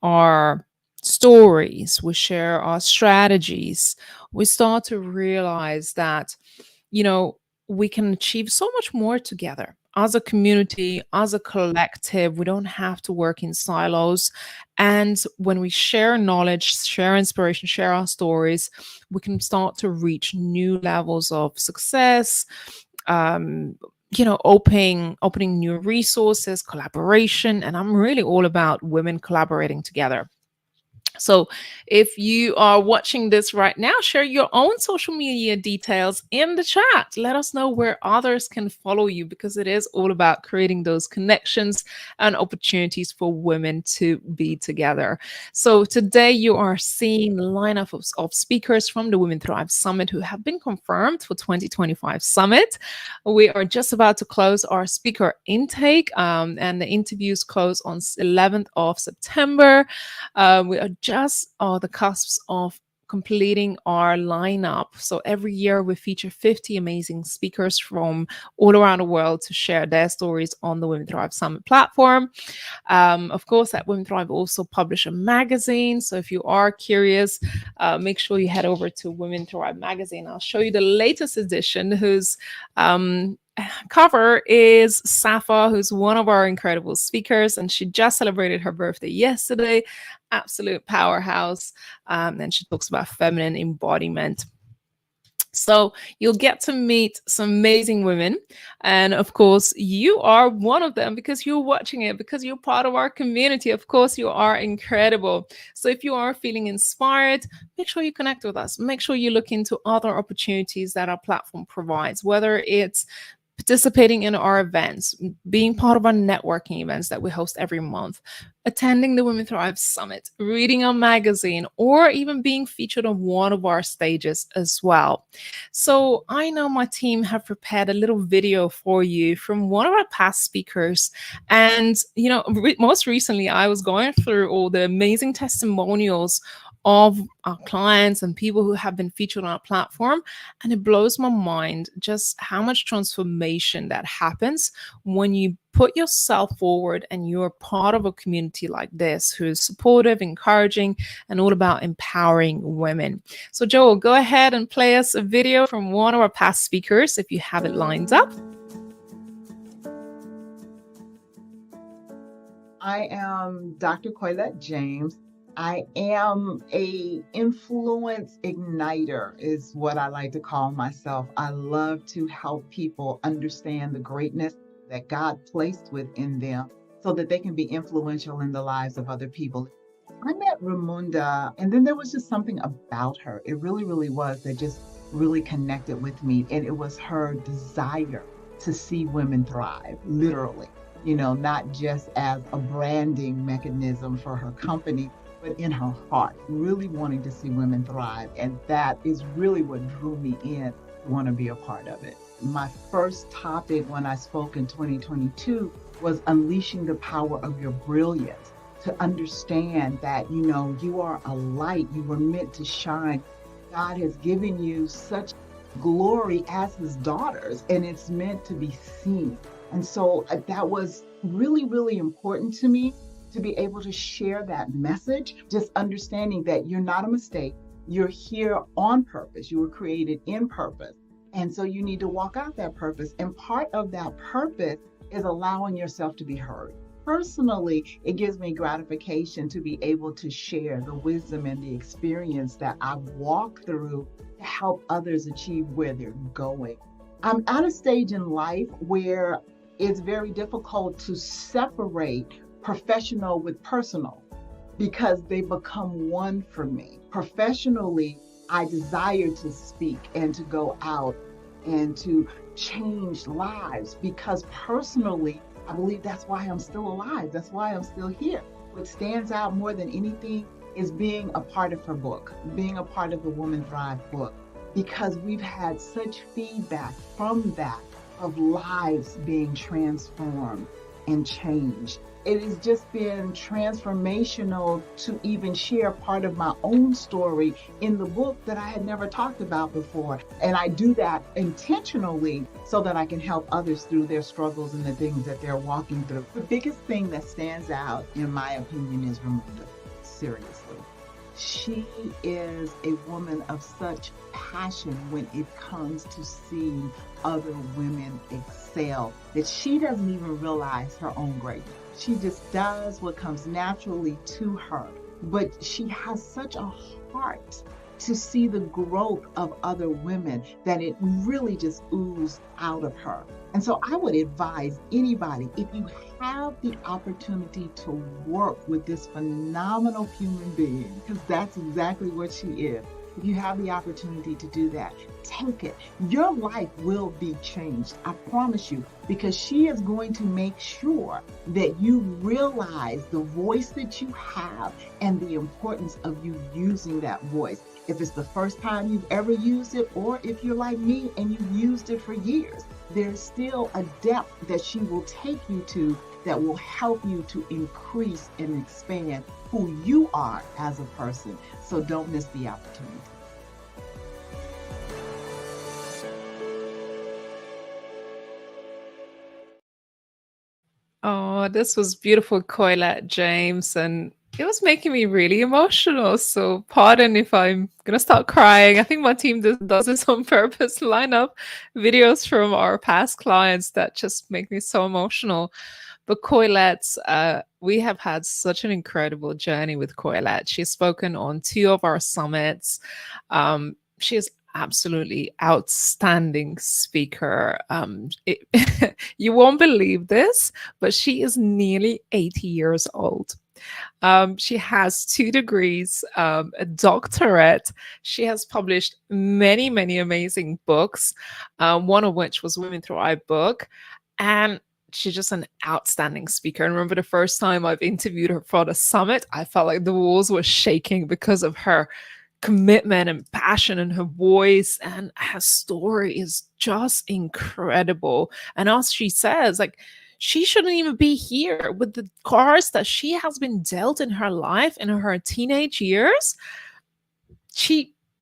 our stories, we share our strategies, we start to realize that, we can achieve so much more together as a community, as a collective. We don't have to work in silos. And when we share knowledge, share inspiration, share our stories, we can start to reach new levels of success, opening new resources, collaboration. And I'm really all about women collaborating together. So if you are watching this right now, share your own social media details in the chat. Let us know where others can follow you, because it is all about creating those connections and opportunities for women to be together. So today you are seeing the lineup of speakers from the Women Thrive Summit who have been confirmed for 2025 Summit. We are just about to close our speaker intake, and the interviews close on 11th of September. We are just on the cusps of completing our lineup. So every year we feature 50 amazing speakers from all around the world to share their stories on the Women Thrive Summit platform. Of course, at Women Thrive also publish a magazine. So if you are curious, make sure you head over to Women Thrive magazine. I'll show you the latest edition, whose cover is Safa, who's one of our incredible speakers, and she just celebrated her birthday yesterday. Absolute powerhouse. And she talks about feminine embodiment. So you'll get to meet some amazing women. And of course, you are one of them because you're watching it, because you're part of our community. Of course, you are incredible. So if you are feeling inspired, make sure you connect with us. Make sure you look into other opportunities that our platform provides, whether it's participating in our events, being part of our networking events that we host every month, attending the Women Thrive Summit, reading our magazine, or even being featured on one of our stages as well. So I know my team have prepared a little video for you from one of our past speakers. And, most recently, I was going through all the amazing testimonials of our clients and people who have been featured on our platform. And it blows my mind just how much transformation that happens when you put yourself forward and you're part of a community like this who is supportive, encouraging, and all about empowering women. So Joel, go ahead and play us a video from one of our past speakers if you have it lined up. I am Dr. 𝐲𝐬 James. I am a influence igniter is what I like to call myself. I love to help people understand the greatness that God placed within them so that they can be influential in the lives of other people. I met Ramunda, and then there was just something about her. It really, really was that just really connected with me. And it was her desire to see women thrive, literally, not just as a branding mechanism for her company, but in her heart, really wanting to see women thrive. And that is really what drew me in to want to be a part of it. My first topic when I spoke in 2022 was unleashing the power of your brilliance, to understand that, you are a light, you were meant to shine. God has given you such glory as his daughters, and it's meant to be seen. And so that was really, really important to me, to be able to share that message, just understanding that you're not a mistake. You're here on purpose. You were created in purpose. And so you need to walk out that purpose. And part of that purpose is allowing yourself to be heard. Personally, it gives me gratification to be able to share the wisdom and the experience that I've walked through to help others achieve where they're going. I'm at a stage in life where it's very difficult to separate professional with personal, because they become one for me. Professionally, I desire to speak and to go out and to change lives, because personally, I believe that's why I'm still alive. That's why I'm still here. What stands out more than anything is being a part of her book, being a part of the Woman Thrive book, because we've had such feedback from that of lives being transformed and changed. It has just been transformational to even share part of my own story in the book that I had never talked about before. And I do that intentionally so that I can help others through their struggles and the things that they're walking through. The biggest thing that stands out, in my opinion, is Ramunda. Seriously. She is a woman of such passion when it comes to seeing other women excel, that she doesn't even realize her own greatness. She just does what comes naturally to her. But she has such a heart to see the growth of other women that it really just oozes out of her. And so I would advise anybody, if you have the opportunity to work with this phenomenal human being, because that's exactly what she is, if you have the opportunity to do that, take it. Your life will be changed, I promise you, because she is going to make sure that you realize the voice that you have and the importance of you using that voice. If it's the first time you've ever used it, or if you're like me and you've used it for years, there's still a depth that she will take you to that will help you to increase and expand who you are as a person. So don't miss the opportunity. Oh, this was beautiful, 𝐸∫James, and it was making me really emotional. So pardon if I'm gonna start crying. I think my team does this on purpose, line up videos from our past clients that just make me so emotional. But 𝐸∫, we have had such an incredible journey with 𝐸∫. She's spoken on 2 of our summits. She is absolutely outstanding speaker. You won't believe this, but she is nearly 80 years old. She has 2 degrees, a doctorate. She has published many, many amazing books, one of which was Women Thrive book. And she's just an outstanding speaker. And remember the first time I've interviewed her for the summit, I felt like the walls were shaking because of her commitment and passion and her voice, and her story is just incredible. And as she says, like, she shouldn't even be here with the cards that she has been dealt in her life in her teenage years.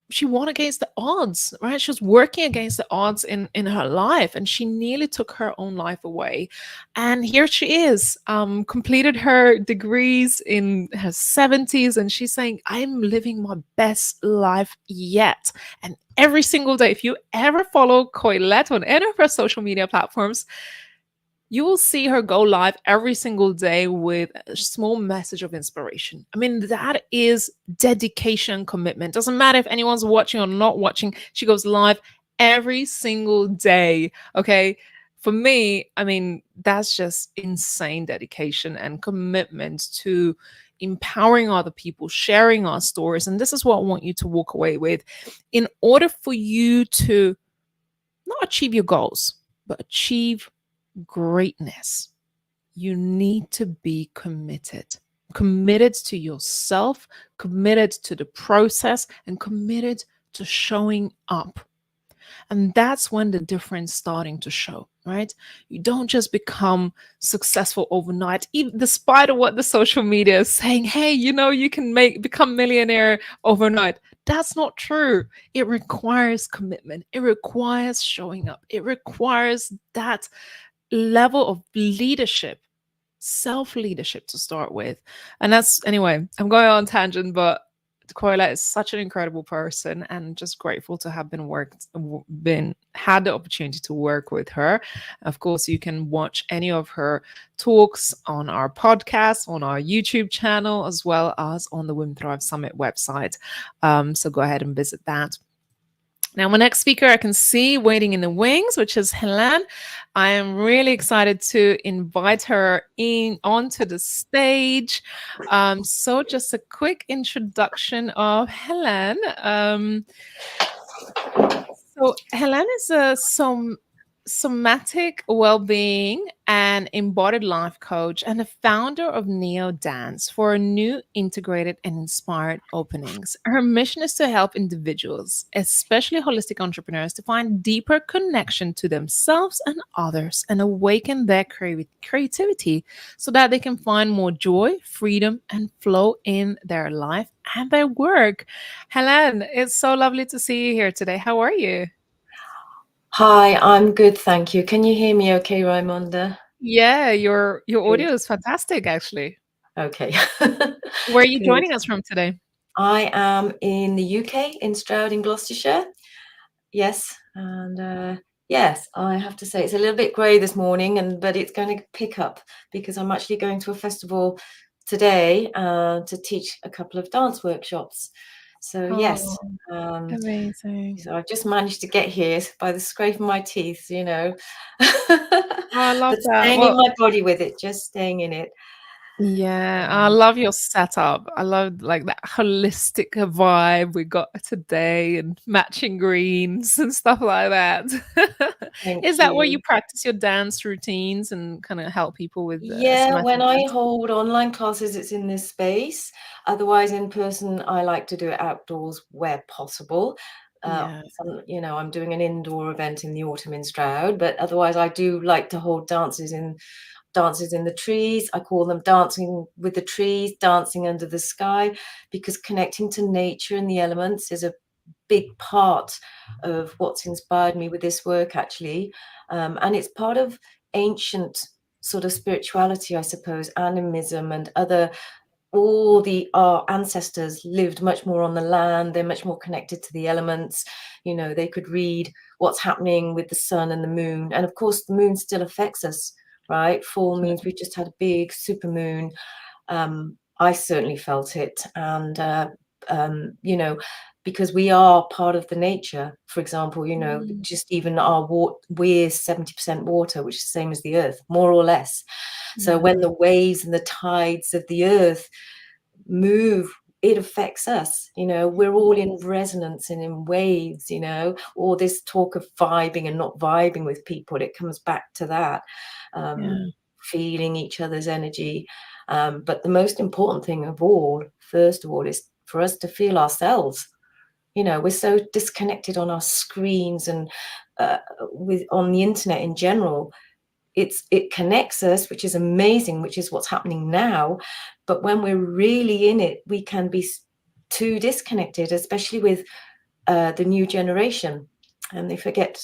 She won against the odds, right? She was working against the odds in her life, and she nearly took her own life away. And here she is, completed her degrees in her 70s, and she's saying, I'm living my best life yet. And every single day, if you ever follow 𝐸∫ on any of her social media platforms, you will see her go live every single day with a small message of inspiration. I mean, that is dedication, commitment. Doesn't matter if anyone's watching or not watching. She goes live every single day, okay? for me, I mean, that's just insane dedication and commitment to empowering other people, sharing our stories. And this is what I want you to walk away with. In order for you to not achieve your goals, but achieve greatness, you need to be committed to yourself, committed to the process, and committed to showing up. And that's when the difference starting to show, right? You don't just become successful overnight, even despite of what the social media is saying, hey, you know, you can become millionaire overnight. That's not true. It requires commitment. It requires showing up. It requires that level of leadership, self-leadership to start with. And that's, anyway, I'm going on tangent, but Koila is such an incredible person, and just grateful to have had the opportunity to work with her. Of course, you can watch any of her talks on our podcast, on our YouTube channel, as well as on the Women Thrive Summit website. So go ahead and visit that. Now, my next speaker I can see waiting in the wings, which is Hélène. I am really excited to invite her onto the stage. So just a quick introduction of Hélène. So Hélène is a somatic well-being and embodied life coach and the founder of Neo Dance for a new integrated and inspired openings. Her mission is to help individuals, especially holistic entrepreneurs, to find deeper connection to themselves and others and awaken their creativity so that they can find more joy, freedom, and flow in their life and their work. Hélène, it's so lovely to see you here today. How are you? Hi, I'm good, thank you. Can you hear me okay, Raimonda? Yeah, your audio is fantastic, actually. Okay. Where are you Good. joining us from today? I am in the UK, in Stroud in Gloucestershire. Yes, and yes, I have to say it's a little bit grey this morning, but it's going to pick up because I'm actually going to a festival today to teach a couple of dance workshops. So yes, Amazing. so I've just managed to get here by the scrape of my teeth, you know. I love But that. staying in my body with it, just staying in it. Yeah, I love your setup. I love like that holistic vibe we got today, and matching greens and stuff like that. Is that where you practice your dance routines and kind of help people with Yeah, when I dance? hold online classes, it's in this space. Otherwise, in person, I like to do it outdoors where possible. Yeah. You know, I'm doing an indoor event in the autumn in Stroud, but otherwise, I do like to hold dances in the trees. I call them dancing with the trees, dancing under the sky, because connecting to nature and the elements is a big part of what's inspired me with this work, actually. And it's part of ancient sort of spirituality, I suppose, animism and all our ancestors lived much more on the land. They're much more connected to the elements. You know, they could read what's happening with the sun and the moon. And of course, the moon still affects us, right? Full moons, we've just had a big super moon. I certainly felt it. And, you know, because we are part of the nature, for example, you know, just even we're 70% water, which is the same as the earth, more or less. So when the waves and the tides of the earth move, it affects us. You know, we're all in resonance and in waves, you know, all this talk of vibing and not vibing with people, it comes back to that, feeling each other's energy. But the most important thing of all, first of all, is for us to feel ourselves. You know, we're so disconnected on our screens and on the internet in general. It connects us, which is amazing, which is what's happening now. But when we're really in it, we can be too disconnected, especially with the new generation, and they forget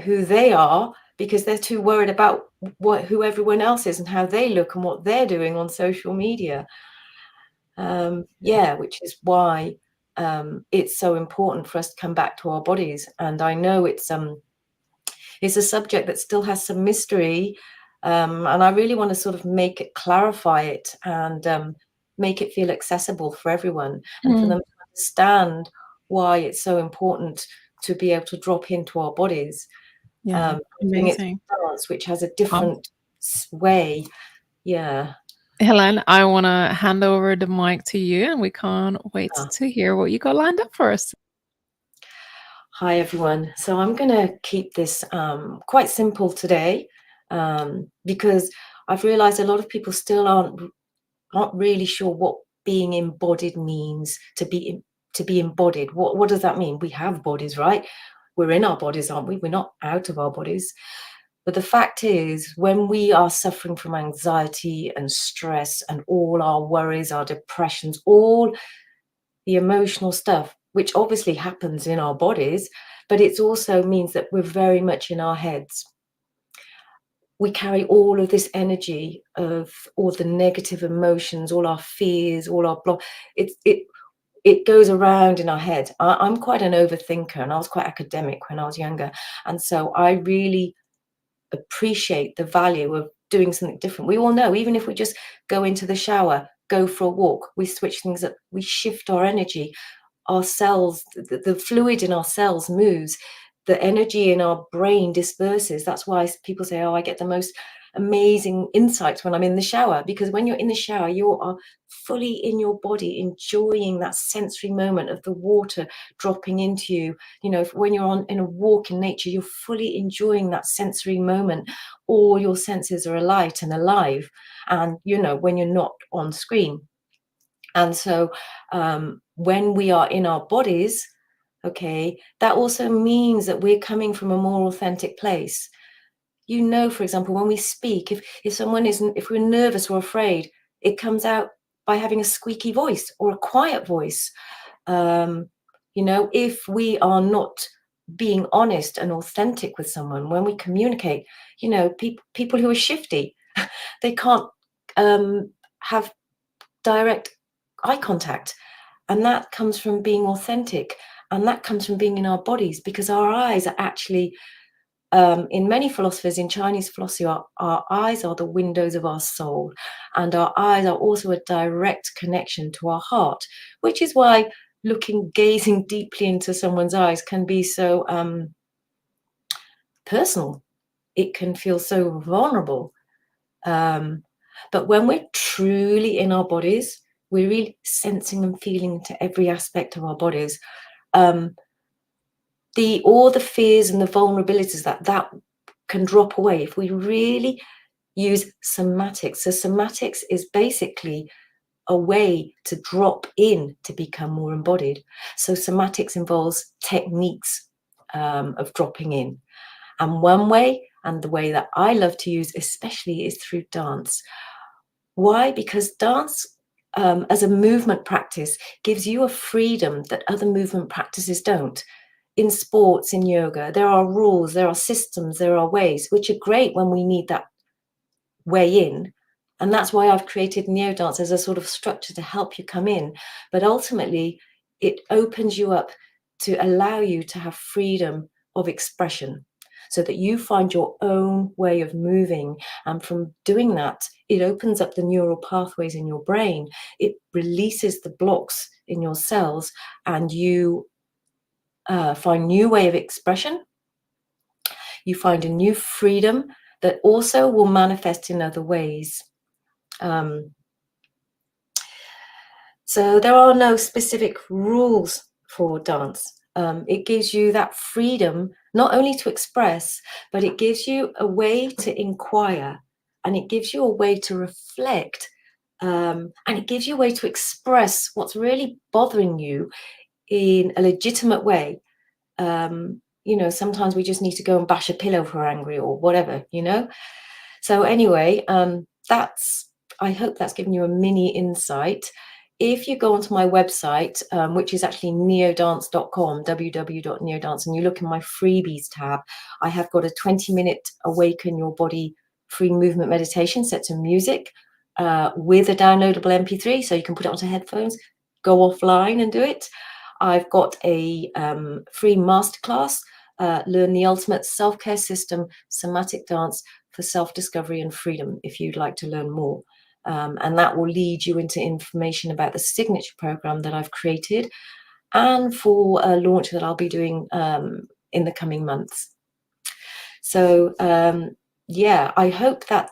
who they are because they're too worried about who everyone else is and how they look and what they're doing on social media. Which is why it's so important for us to come back to our bodies. And I know it's a subject that still has some mystery, and I really want to sort of clarify it and make it feel accessible for everyone and for them to understand why it's so important to be able to drop into our bodies. Yeah, Doing it amazing. through dance, which has a different way. Yeah. Helen, I want to hand over the mic to you, and we can't wait to hear what you got lined up for us. Hi, everyone. So I'm going to keep this quite simple today because I've realized a lot of people still aren't really sure what being embodied means. To be embodied, what does that mean? We have bodies, right? We're in our bodies, aren't we? We're not out of our bodies. But the fact is, when we are suffering from anxiety and stress and all our worries, our depressions, all the emotional stuff, which obviously happens in our bodies, but it also means that we're very much in our heads. We carry all of this energy of all the negative emotions, all our fears, all our block. It goes around in our head. I'm quite an overthinker, and I was quite academic when I was younger. And so I really appreciate the value of doing something different. We all know, even if we just go into the shower, go for a walk, we switch things up, we shift our energy. Our cells, the fluid in our cells moves, the energy in our brain disperses. That's why people say, oh, I get the most amazing insights when I'm in the shower, because when you're in the shower, you are fully in your body, enjoying that sensory moment of the water dropping into you. You know, when you're in a walk in nature, you're fully enjoying that sensory moment. All your senses are alight and alive, and you know, when you're not on screen. And so when we are in our bodies, okay, that also means that we're coming from a more authentic place. You know, for example, when we speak, if someone isn't, if we're nervous or afraid, it comes out by having a squeaky voice or a quiet voice. You know, if we are not being honest and authentic with someone, when we communicate, you know, people who are shifty, they can't have direct eye contact, and that comes from being authentic, and that comes from being in our bodies, because our eyes are actually in many philosophies, in Chinese philosophy, our eyes are the windows of our soul, and our eyes are also a direct connection to our heart, which is why gazing deeply into someone's eyes can be so personal. It can feel so vulnerable. But when we're truly in our bodies, we're really sensing and feeling to every aspect of our bodies. All the fears and the vulnerabilities that can drop away if we really use somatics. So somatics is basically a way to drop in to become more embodied. So somatics involves techniques of dropping in. And one way, and the way that I love to use especially, is through dance. Why? Because dance as a movement practice gives you a freedom that other movement practices don't. In sports, in yoga, there are rules, there are systems, there are ways, which are great when we need that way in. And that's why I've created neo-dance as a sort of structure to help you come in. But ultimately, it opens you up to allow you to have freedom of expression, so that you find your own way of moving. And from doing that, it opens up the neural pathways in your brain. It releases the blocks in your cells, and you find new way of expression. You find a new freedom that also will manifest in other ways. So there are no specific rules for dance. It gives you that freedom not only to express, but it gives you a way to inquire, and it gives you a way to reflect, and it gives you a way to express what's really bothering you in a legitimate way. You know, sometimes we just need to go and bash a pillow if we're angry or whatever, you know. So anyway, I hope that's given you a mini insight. If you go onto my website, which is actually neodance.com, www.neodance, and you look in my freebies tab, I have got a 20-minute awaken your body free movement meditation set to music with a downloadable MP3, so you can put it onto headphones, go offline and do it. I've got a free masterclass, Learn the Ultimate Self-Care System, Somatic Dance for Self-Discovery and Freedom, if you'd like to learn more. And that will lead you into information about the signature program that I've created, and for a launch that I'll be doing in the coming months. So yeah, I hope that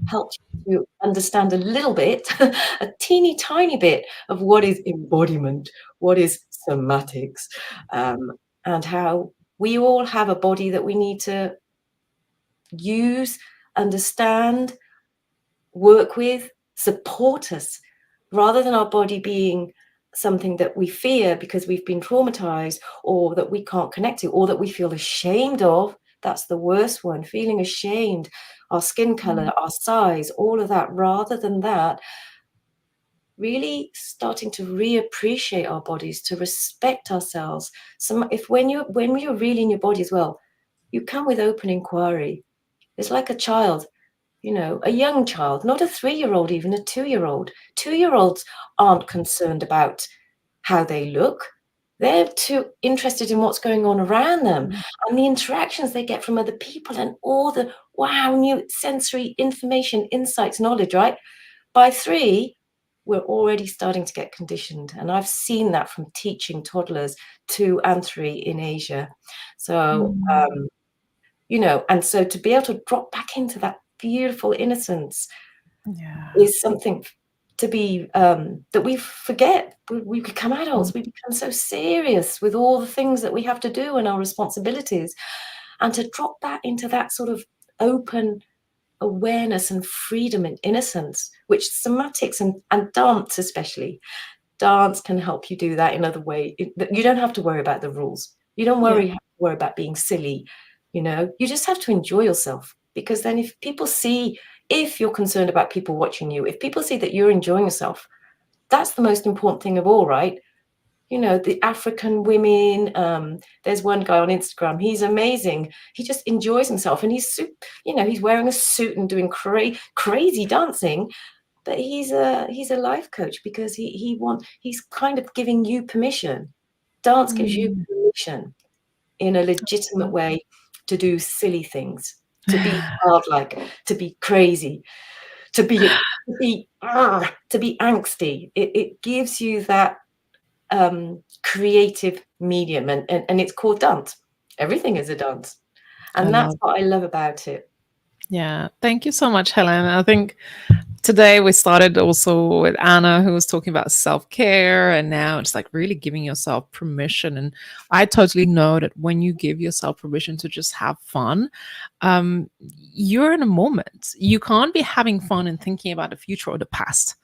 helps you understand a little bit, a teeny tiny bit of what is embodiment, what is somatics, and how we all have a body that we need to use, understand, work with, support us, rather than our body being something that we fear because we've been traumatized, or that we can't connect to, or that we feel ashamed of. That's the worst one, feeling ashamed, our skin color, our size, all of that. Rather than that, really starting to reappreciate our bodies, to respect ourselves. When you're really in your body as well, you come with open inquiry. It's like a child, you know, a young child, not a 3-year-old, even a 2-year-old. 2-year-olds aren't concerned about how they look. They're too interested in what's going on around them and the interactions they get from other people and all the wow, new sensory information, insights, knowledge, right? By 3, we're already starting to get conditioned. And I've seen that from teaching toddlers 2 and 3 in Asia. So, you know, and so to be able to drop back into that beautiful innocence is something to be that we forget. We become adults, we become so serious with all the things that we have to do and our responsibilities, and to drop back into that sort of open awareness and freedom and innocence, which somatics and dance, especially dance, can help you do that in other ways. You don't have to worry about the rules, you don't worry about being silly, you know, you just have to enjoy yourself. Because then if people see, if you're concerned about people watching you, if people see that you're enjoying yourself, that's the most important thing of all, right? You know, the African women, there's one guy on Instagram, he's amazing. He just enjoys himself, and he's, you know, he's wearing a suit and doing crazy dancing, but he's a life coach because he's kind of giving you permission. Dance gives you permission in a legitimate way to do silly things, to be childlike, to be crazy, to be angsty. It gives you that creative medium, and it's called dance. Everything is a dance, and that's what I love about it. Yeah, thank you so much, Helen. I think today we started also with Anna, who was talking about self-care, and now it's like really giving yourself permission. And I totally know that when you give yourself permission to just have fun, you're in a moment. You can't be having fun and thinking about the future or the past.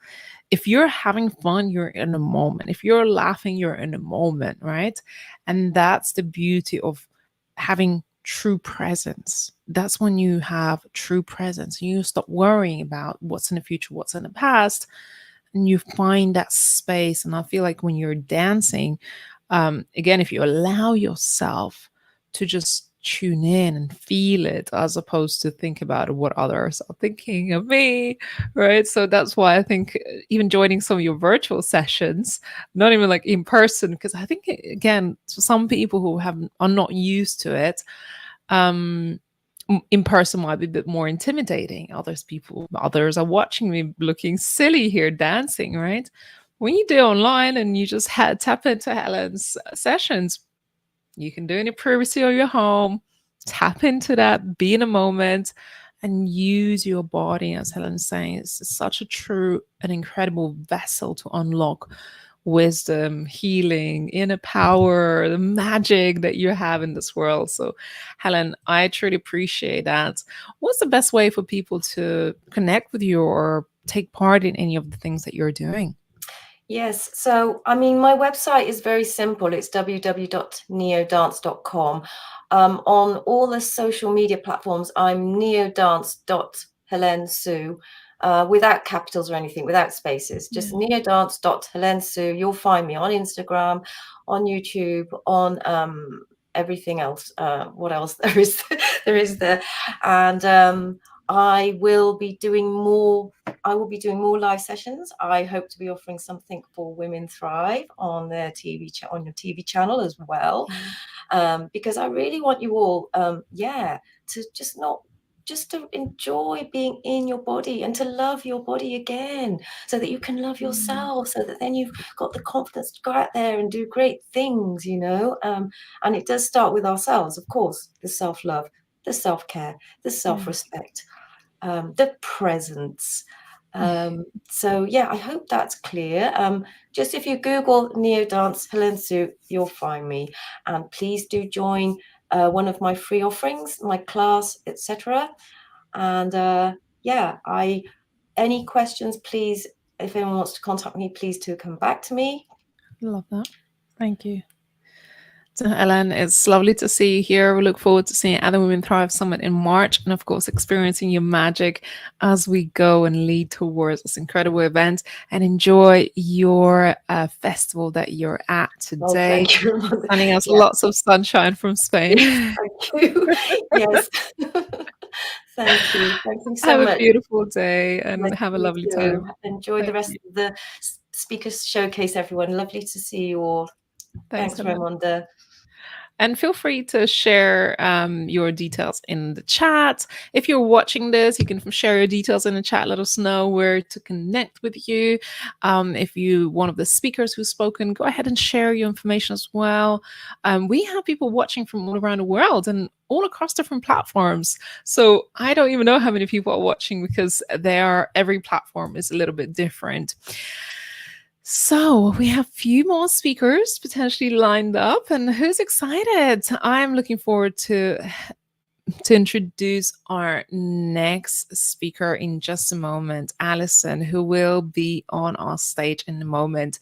If you're having fun, you're in a moment. If you're laughing, you're in a moment, right? And that's the beauty of having true presence. That's when you have true presence. You stop worrying about what's in the future, what's in the past, and you find that space. And I feel like when you're dancing, again, if you allow yourself to just tune in and feel it, as opposed to think about what others are thinking of me, right? So that's why I think even joining some of your virtual sessions, not even like in person, because I think, again, some people who are not used to it, in person might be a bit more intimidating. Others are watching me looking silly here dancing, right? When you do online and you just tap into Helen's sessions, you can do it in the privacy of your home, tap into that, be in a moment, and use your body. As Helen's saying, it's such a true and incredible vessel to unlock wisdom, healing, inner power, the magic that you have in this world. So, Helen, I truly appreciate that. What's the best way for people to connect with you or take part in any of the things that you're doing? Yes. So, I mean, my website is very simple. It's www.neodance.com. On all the social media platforms, I'm neodance.𝐻𝐸𝐿𝑒𝐿𝑒𝐻, without capitals or anything, without spaces, just neodance.𝐻𝐸𝐿𝑒𝐻. You'll find me on Instagram, on YouTube, on everything else. What else there is? There is there. And I will be doing more live sessions. I hope to be offering something for Women Thrive on their on your TV channel as well, because I really want you all, to just to enjoy being in your body and to love your body again, so that you can love yourself, so that then you've got the confidence to go out there and do great things, you know. And it does start with ourselves, of course, the self-love. the self-care, the self-respect, the presence. So yeah, I hope that's clear. Just if you Google Neo Dance Helen Sue, you'll find me. And please do join one of my free offerings, my class, etc. And yeah, any questions, please, if anyone wants to contact me, please do come back to me. Love that. Thank you. So Ellen, it's lovely to see you here. We look forward to seeing Other Women Thrive Summit in March, and of course experiencing your magic as we go and lead towards this incredible event, and enjoy your festival that you're at today. Thank you. Sending us lots of sunshine from Spain. Thank you. Yes. Thank you. Thank you so much. Have a beautiful day and have a lovely time. Enjoy the rest of the speakers showcase, everyone. Lovely to see you all. Thanks Raimonda. And feel free to share your details in the chat. If you're watching this, you can share your details in the chat. Let us know where to connect with you. If you one of the speakers who's spoken, go ahead and share your information as well. We have people watching from all around the world and all across different platforms. So I don't even know how many people are watching, because every platform is a little bit different. So we have a few more speakers potentially lined up, and who's excited? I'm looking forward to introduce our next speaker in just a moment, Alison, who will be on our stage in a moment.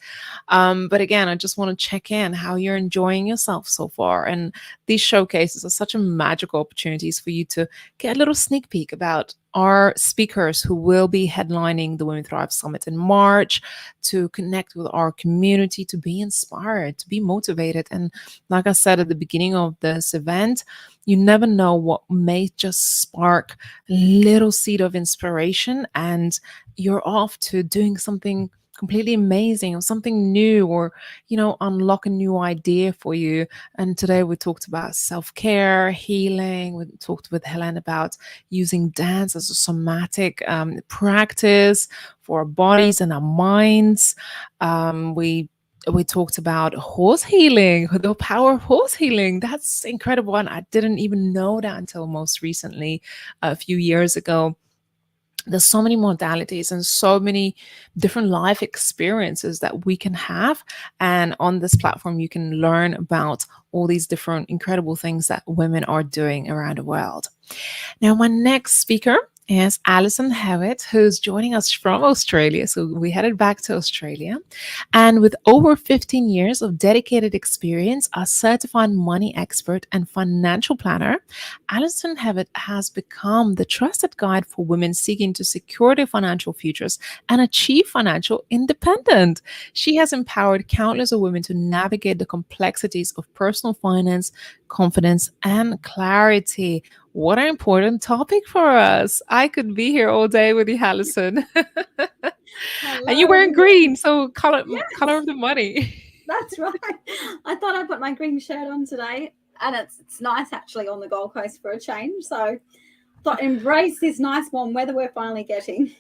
But again, I just want to check in how you're enjoying yourself so far. And these showcases are such a magical opportunities for you to get a little sneak peek about our speakers who will be headlining the Women Thrive Summit in March, to connect with our community, to be inspired, to be motivated. And like I said at the beginning of this event, you never know what may just spark a little seed of inspiration, and you're off to doing something completely amazing or something new, or unlock a new idea for you. And today we talked about self-care, healing. We talked with Helen about using dance as a somatic practice for our bodies and our minds. We talked about horse healing, the power of horse healing. That's incredible. And I didn't even know that until most recently, a few years ago. There's so many modalities and so many different life experiences that we can have. And on this platform, you can learn about all these different incredible things that women are doing around the world. Now, my next speaker is Alison Hewitt, who's joining us from Australia. So we headed back to Australia. And with over 15 years of dedicated experience, a certified money expert and financial planner, Alison Hewitt has become the trusted guide for women seeking to secure their financial futures and achieve financial independence. She has empowered countless of women to navigate the complexities of personal finance, confidence, and clarity. What an important topic for us. I could be here all day with you, Alison. And you're wearing green, so color of the money. That's right. I thought I'd put my green shirt on today, and it's nice actually on the Gold Coast for a change. So I thought embrace this nice warm weather we're finally getting.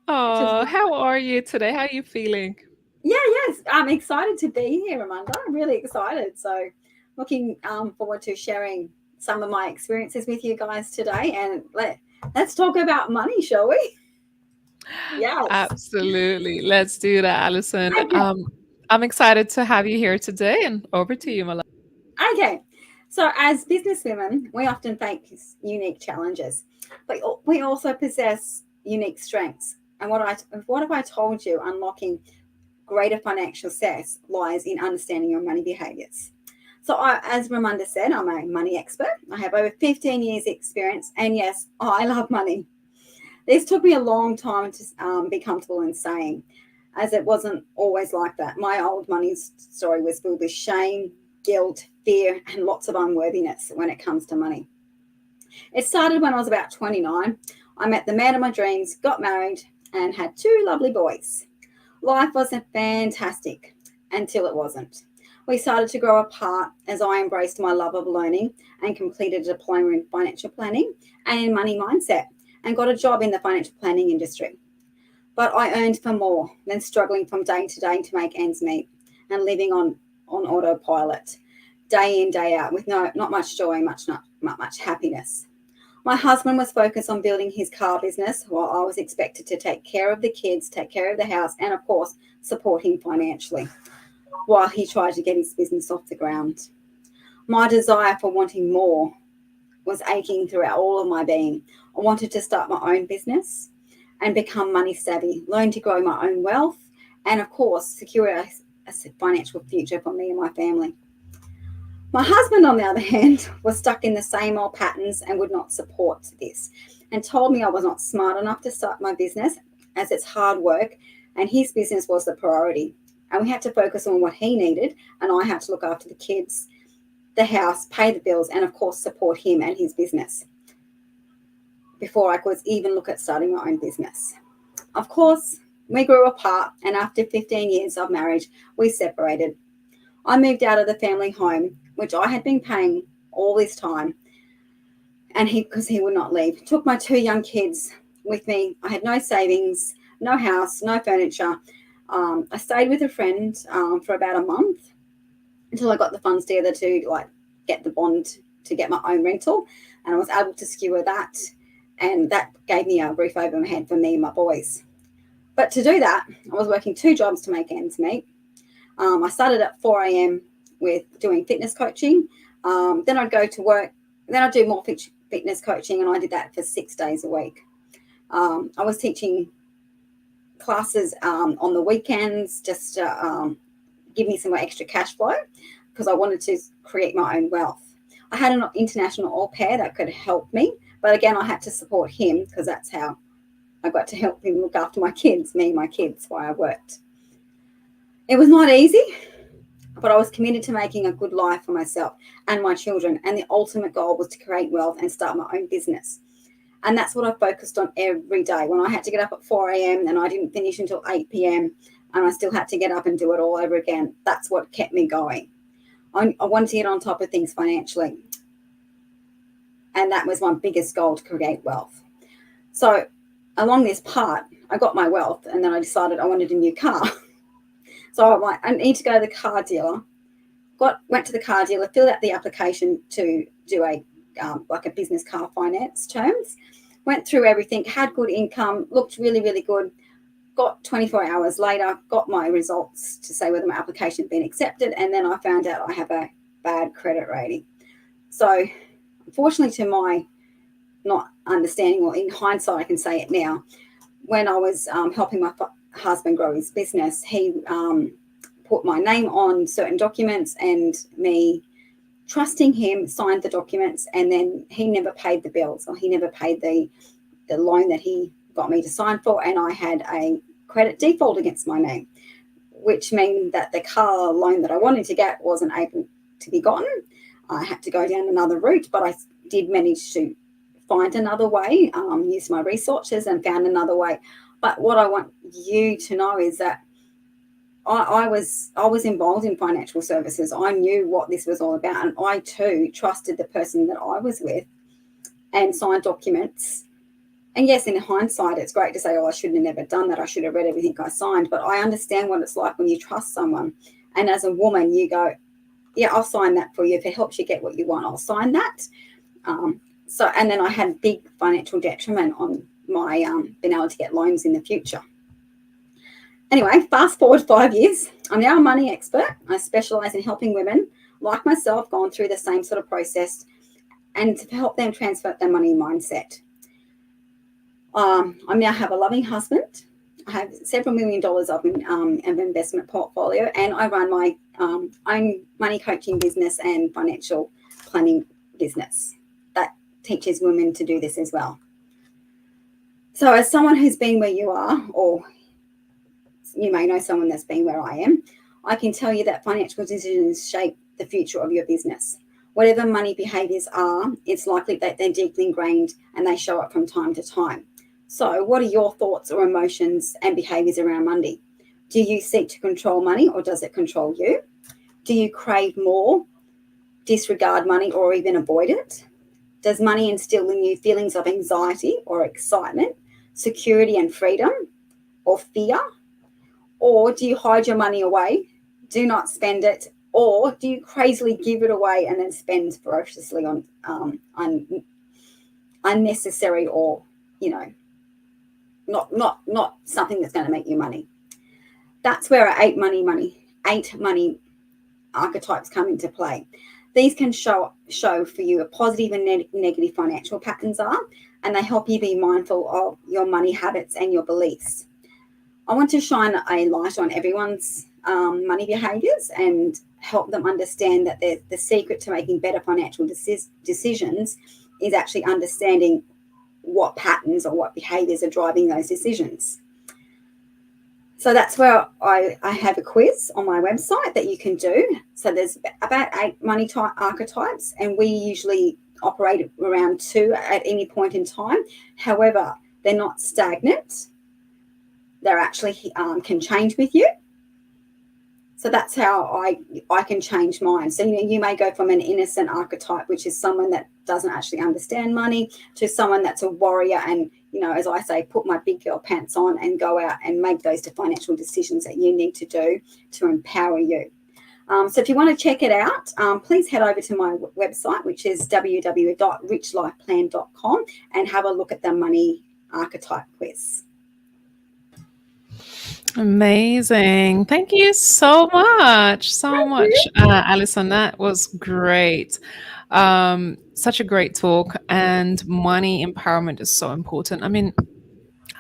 Oh, how are you today? How are you feeling? Yes. I'm excited to be here, Amanda. I'm really excited. So looking forward to sharing some of my experiences with you guys today, and let's talk about money, shall we? Yes, absolutely. Let's do that, Alison. I'm excited to have you here today, and over to you, my love. Okay, so as business women, we often face unique challenges, but we also possess unique strengths. And what have I told you? Unlocking greater financial success lies in understanding your money behaviors. So as Raimonda said, I'm a money expert. I have over 15 years experience, and yes, I love money. This took me a long time to be comfortable in saying, as it wasn't always like that. My old money story was filled with shame, guilt, fear, and lots of unworthiness when it comes to money. It started when I was about 29. I met the man of my dreams, got married, and had 2 lovely boys. Life wasn't fantastic until it wasn't. We started to grow apart as I embraced my love of learning and completed a diploma in financial planning and in money mindset, and got a job in the financial planning industry. But I earned for more than struggling from day to day to make ends meet and living on autopilot, day in, day out, with not much joy, not much happiness. My husband was focused on building his car business while I was expected to take care of the kids, take care of the house, and of course, support him financially while he tried to get his business off the ground. My desire for wanting more was aching throughout all of my being. I wanted to start my own business and become money savvy, learn to grow my own wealth, and of course, secure a financial future for me and my family. My husband, on the other hand, was stuck in the same old patterns and would not support this, and told me I was not smart enough to start my business as it's hard work and his business was the priority. And we had to focus on what he needed, and I had to look after the kids, the house, pay the bills, and of course support him and his business before I could even look at starting my own business. Of course, we grew apart, and after 15 years of marriage, we separated. I moved out of the family home, which I had been paying all this time, and because he would not leave. Took my 2 young kids with me. I had no savings, no house, no furniture. I stayed with a friend for about a month until I got the funds together to get the bond to get my own rental, and I was able to secure that, and that gave me a roof over my head for me and my boys. But to do that, I was working 2 jobs to make ends meet. I started at 4 a.m. with doing fitness coaching. Then I'd go to work. Then I'd do more fitness coaching, and I did that for 6 days a week. I was teaching classes on the weekends just to give me some more extra cash flow because I wanted to create my own wealth. I had an international au pair that could help me, but again, I had to support him because that's how I got to help him look after my kids, me and my kids, while I worked. It was not easy, but I was committed to making a good life for myself and my children, and the ultimate goal was to create wealth and start my own business. And that's what I focused on every day. When I had to get up at 4 a.m. and I didn't finish until 8 p.m. and I still had to get up and do it all over again, that's what kept me going. I wanted to get on top of things financially. And that was my biggest goal, to create wealth. So along this part, I got my wealth, and then I decided I wanted a new car. So I'm like, I need to go to the car dealer. Went to the car dealer, filled out the application to do a business car finance terms. Went through everything, had good income, looked really, really good. Got 24 hours later, got my results to say whether my application had been accepted, and then I found out I have a bad credit rating. So unfortunately, to my not understanding, or in hindsight, I can say it now, when I was helping my husband grow his business, he put my name on certain documents, and me trusting him signed the documents, and then he never paid the bills, or he never paid the loan that he got me to sign for, and I had a credit default against my name, which meant that the car loan that I wanted to get wasn't able to be gotten. I had to go down another route, but I did manage to find another way, use my resources and found another way. But what I want you to know is that I was involved in financial services. I knew what this was all about, and I too trusted the person that I was with and signed documents. And yes, in hindsight, it's great to say, oh, I should have never done that. I should have read everything I signed. But I understand what it's like when you trust someone. And as a woman, you go, yeah, I'll sign that for you. If it helps you get what you want, I'll sign that. And then I had big financial detriment on my being able to get loans in the future. Anyway, fast forward 5 years. I'm now a money expert. I specialize in helping women like myself going through the same sort of process and to help them transfer their money mindset. I now have a loving husband. I have several $1 million of an investment portfolio, and I run my own money coaching business and financial planning business that teaches women to do this as well. So as someone who's been where you are, or you may know someone that's been where I am, I can tell you that financial decisions shape the future of your business. Whatever money behaviors are, it's likely that they're deeply ingrained and they show up from time to time. So what are your thoughts or emotions and behaviors around money? Do you seek to control money, or does it control you? Do you crave more, disregard money, or even avoid it? Does money instill in you feelings of anxiety or excitement, security and freedom, or fear? Or do you hide your money away, do not spend it, or do you crazily give it away and then spend ferociously on unnecessary or, you know, not something that's going to make you money. That's where our eight money archetypes come into play. These can show for you a positive and negative financial patterns are, and they help you be mindful of your money habits and your beliefs. I want to shine a light on everyone's money behaviors and help them understand that the secret to making better financial decisions is actually understanding what patterns or what behaviors are driving those decisions. So that's where I have a quiz on my website that you can do. So there's about 8 money type archetypes, and we usually operate around 2 at any point in time. However, they're not stagnant. They're actually can change with you. So that's how I can change mine. So you may go from an innocent archetype, which is someone that doesn't actually understand money, to someone that's a warrior and, as I say, put my big girl pants on and go out and make those financial decisions that you need to do to empower you. So if you want to check it out, please head over to my website, which is www.richlifeplan.com, and have a look at the money archetype quiz. Amazing. Thank you so much. Alison. That was great. Such a great talk, and money empowerment is so important. I mean,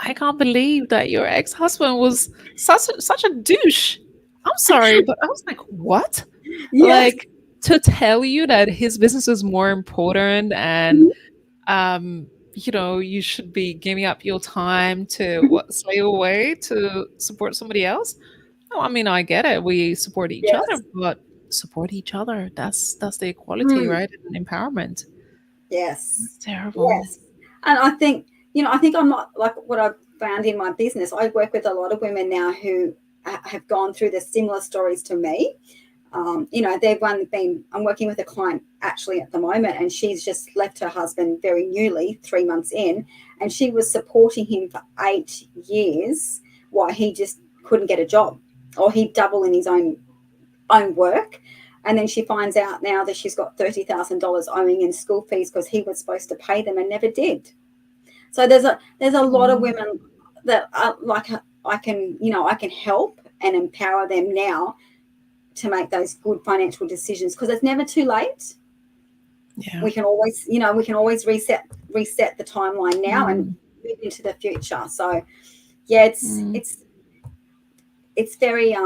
I can't believe that your ex-husband was such a douche. I'm sorry, but I was like, what? Yes. Like, to tell you that his business is more important and you should be giving up your time to slave away to support somebody else. No, I mean, I get it. We support each other, but support each other. That's the equality, right? And empowerment. Yes. It's terrible. Yes. And I think I'm not like what I've found in my business. I work with a lot of women now who have gone through the similar stories to me. I'm working with a client actually at the moment, and she's just left her husband very newly, 3 months in, and she was supporting him for 8 years while he just couldn't get a job, or he'd double in his own work. And then she finds out now that she's got $30,000 owing in school fees because he was supposed to pay them and never did. So there's a lot of women that are like I can help and empower them now to make those good financial decisions, because it's never too late. Yeah. We can always reset the timeline now and move into the future. So yeah, it's very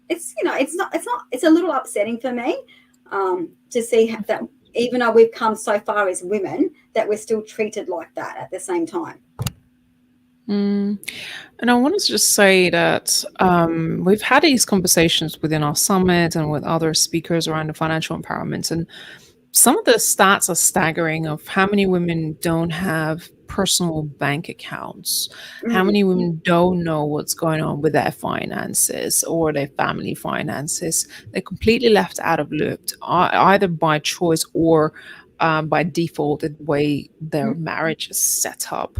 it's a little upsetting for me to see that even though we've come so far as women, that we're still treated like that at the same time. And I want to just say that we've had these conversations within our summit and with other speakers around the financial empowerment, and some of the stats are staggering of how many women don't have personal bank accounts, how many women don't know what's going on with their finances or their family finances. They're completely left out of loop, either by choice or by default, the way their marriage is set up,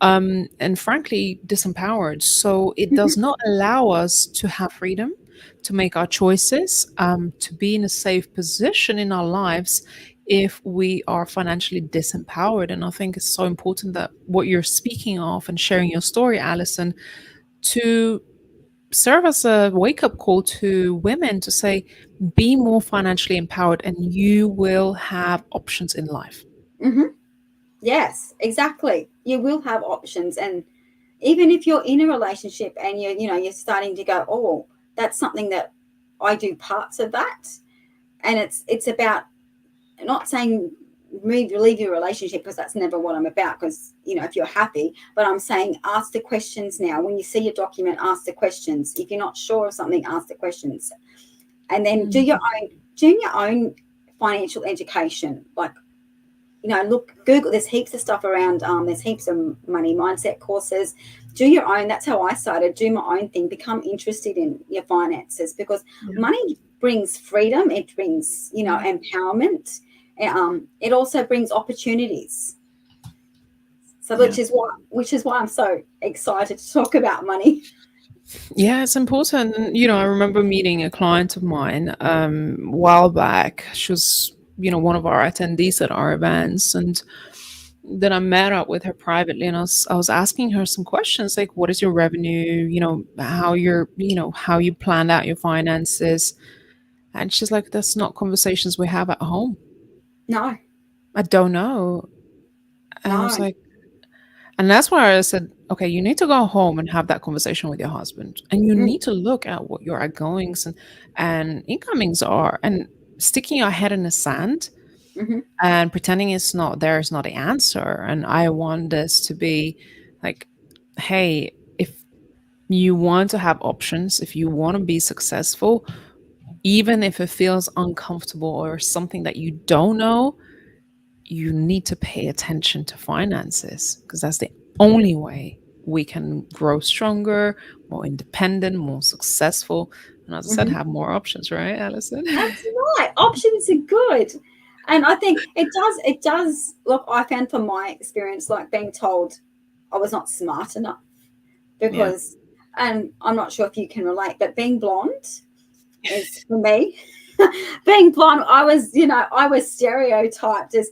and frankly disempowered. So it does not allow us to have freedom to make our choices, to be in a safe position in our lives if we are financially disempowered. And I think it's so important that what you're speaking of and sharing your story, Alison, to serve as a wake-up call to women to say, be more financially empowered and you will have options in life. Yes, exactly. You will have options. And even if you're in a relationship and you're starting to go, oh, that's something that I do parts of that. And it's about not saying leave your relationship, because that's never what I'm about, because if you're happy, but I'm saying ask the questions now. When you see your document, ask the questions. If you're not sure of something, ask the questions, and then do your own financial education. Like, look, Google, there's heaps of stuff around, there's heaps of money mindset courses. Do your own. That's how I started. Do my own thing. Become interested in your finances, because money brings freedom. It brings, empowerment. It also brings opportunities. So which is why I'm so excited to talk about money. Yeah, it's important. I remember meeting a client of mine a while back. She was, one of our attendees at our events, and then I met up with her privately, and I was asking her some questions like, what is your revenue? How you planned out your finances. And she's like, that's not conversations we have at home. No, I don't know. And I was no. like, and that's why I said, okay, you need to go home and have that conversation with your husband. And you Mm, need to look at what your outgoings and incomings are, and sticking your head in the sand mhm, and pretending it's not there is not the answer. And I want this to be like, hey, if you want to have options, if you want to be successful, even if it feels uncomfortable or something that you don't know, you need to pay attention to finances, because that's the only way we can grow stronger, more independent, more successful, and as I said, mhm. have more options, right, Alison? That's right. Options are good. And I think it does look, I found from my experience, like being told I was not smart enough Yeah. because, and I'm not sure if you can relate, but being blonde is for me, being blonde, I was stereotyped as,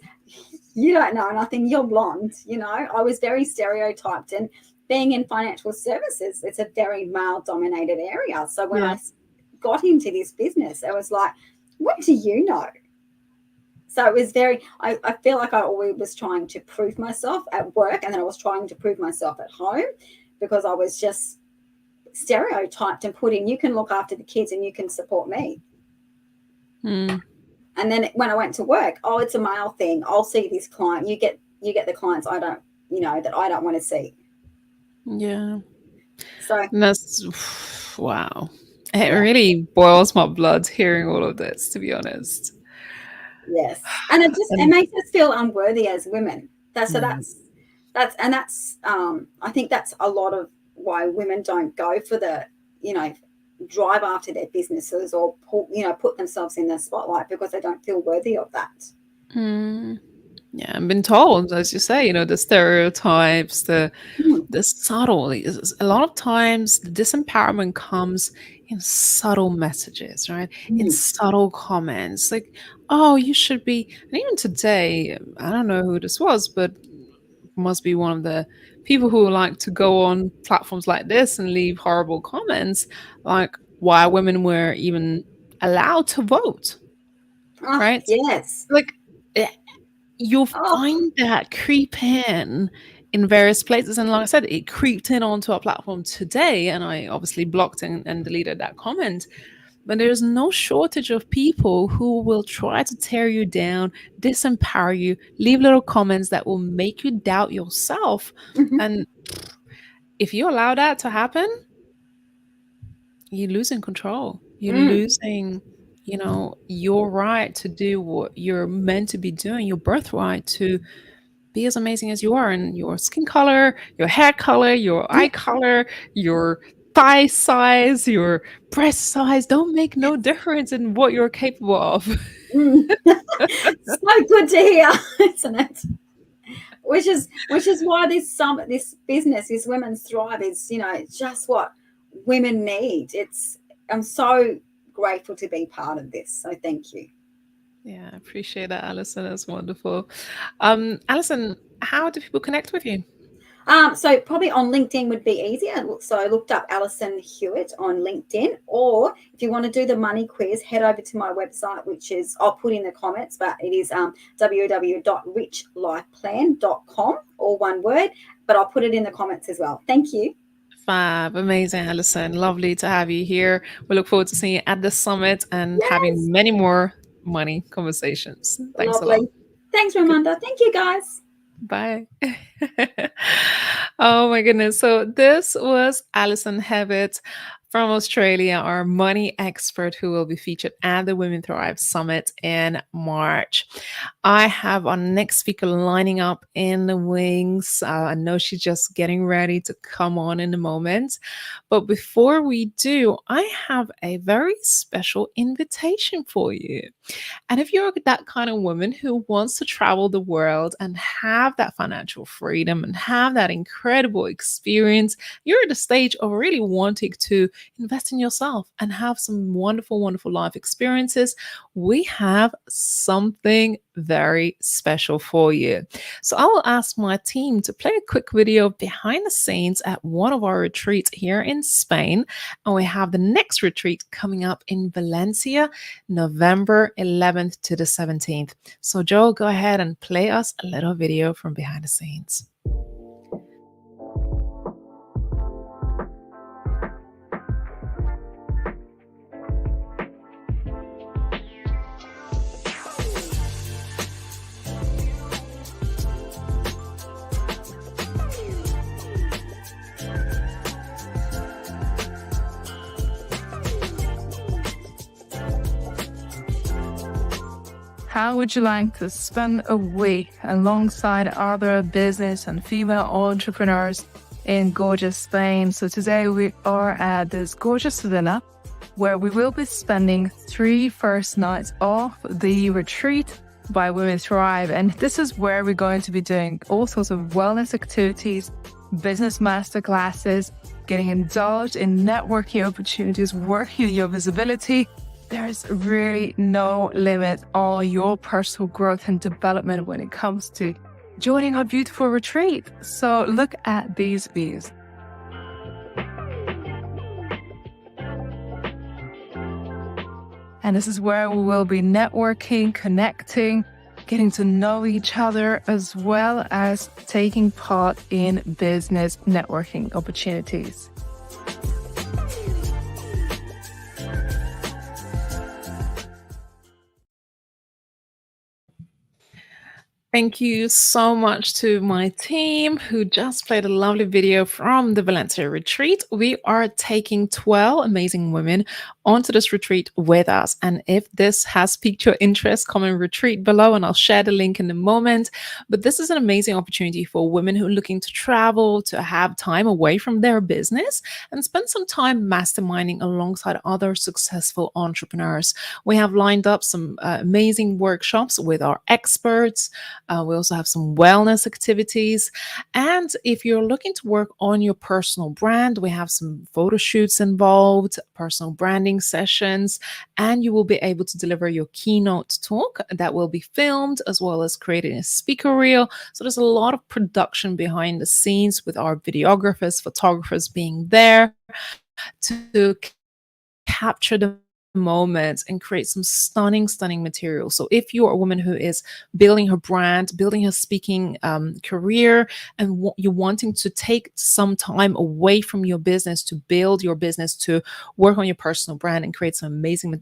you don't know nothing, you're blonde, I was very stereotyped. And being in financial services, it's a very male dominated area. So when Yeah. I got into this business, I was like, what do you know? So it was I feel like I always was trying to prove myself at work, and then I was trying to prove myself at home, because I was just stereotyped and put in, you can look after the kids and you can support me. Mm. And then when I went to work, oh, it's a male thing. I'll see this client. You get the clients I don't, that I don't want to see. Yeah. So And that's wow. It yeah. really boils my blood hearing all of this, to be honest. Yes. And it And makes us feel unworthy as women. mm, I think that's a lot of why women don't go for the, drive after their businesses or put themselves in the spotlight, because they don't feel worthy of that. mm, yeah, I've been told, as you say, the stereotypes, Mm, the subtle. A lot of times, the disempowerment comes in subtle messages, right? In mm, subtle comments, like, "Oh, you should be." And even today, I don't know who this was, but must be one of the people who like to go on platforms like this and leave horrible comments, like why women were even allowed to vote, oh, right? yes. Like, eh, you'll Oh, find that creep in various places. And like I said, it creeped in onto our platform today. And I obviously blocked and deleted that comment. But there's no shortage of people who will try to tear you down, disempower you, leave little comments that will make you doubt yourself. mhm, And if you allow that to happen, you're losing control. You're mm, losing, your right to do what you're meant to be doing, your birthright to be as amazing as you are, and your skin color, your hair color, your eye color, your thigh size, your breast size don't make no difference in what you're capable of. mm. So good to hear, isn't it? Which is why this business, this Women's Thrive, is just what women need. I'm so grateful to be part of this. So thank you. Yeah, I appreciate that, Alison. That's wonderful. Alison, how do people connect with you? So probably on LinkedIn would be easier. So I looked up Alison Hewitt on LinkedIn, or if you want to do the money quiz, head over to my website, which is, I'll put in the comments, but it is www.richlifeplan.com, all one word, but I'll put it in the comments as well. Thank you. Fab, amazing, Alison. Lovely to have you here. We look forward to seeing you at the summit and Yes. having many more money conversations. Thanks a lot. Lovely. Thanks, Ramonda. Thank you, guys. Bye. Oh my goodness. So this was Alison Hewitt from Australia, our money expert who will be featured at the Women Thrive Summit in March. I have our next speaker lining up in the wings. I know she's just getting ready to come on in a moment. But before we do, I have a very special invitation for you. And if you're that kind of woman who wants to travel the world and have that financial freedom and have that incredible experience, you're at the stage of really wanting to invest in yourself and have some wonderful, wonderful life experiences, we have something very special for you. So I will ask my team to play a quick video behind the scenes at one of our retreats here in Spain. And we have the next retreat coming up in Valencia, November 11th to the 17th. So Joe, go ahead and play us a little video from behind the scenes. How would you like to spend a week alongside other business and female entrepreneurs in gorgeous Spain? So today we are at this gorgeous villa where we will be spending 3 first nights of the retreat by Women Thrive. And this is where we're going to be doing all sorts of wellness activities, business masterclasses, getting indulged in networking opportunities, working on your visibility. There's really no limit on your personal growth and development when it comes to joining our beautiful retreat. So look at these views. And this is where we will be networking, connecting, getting to know each other, as well as taking part in business networking opportunities. Thank you so much to my team who just played a lovely video from the Valencia retreat. We are taking 12 amazing women onto this retreat with us. And if this has piqued your interest, come and retreat below and I'll share the link in a moment. But this is an amazing opportunity for women who are looking to travel, to have time away from their business and spend some time masterminding alongside other successful entrepreneurs. We have lined up some amazing workshops with our experts. We also have some wellness activities. And if you're looking to work on your personal brand, we have some photo shoots involved, personal branding sessions, and you will be able to deliver your keynote talk that will be filmed, as well as creating a speaker reel. So there's a lot of production behind the scenes with our videographers, photographers being there to capture the moments and create some stunning material. So if you're a woman who is building her brand, building her speaking career, and you're wanting to take some time away from your business to build your business, to work on your personal brand and create some amazing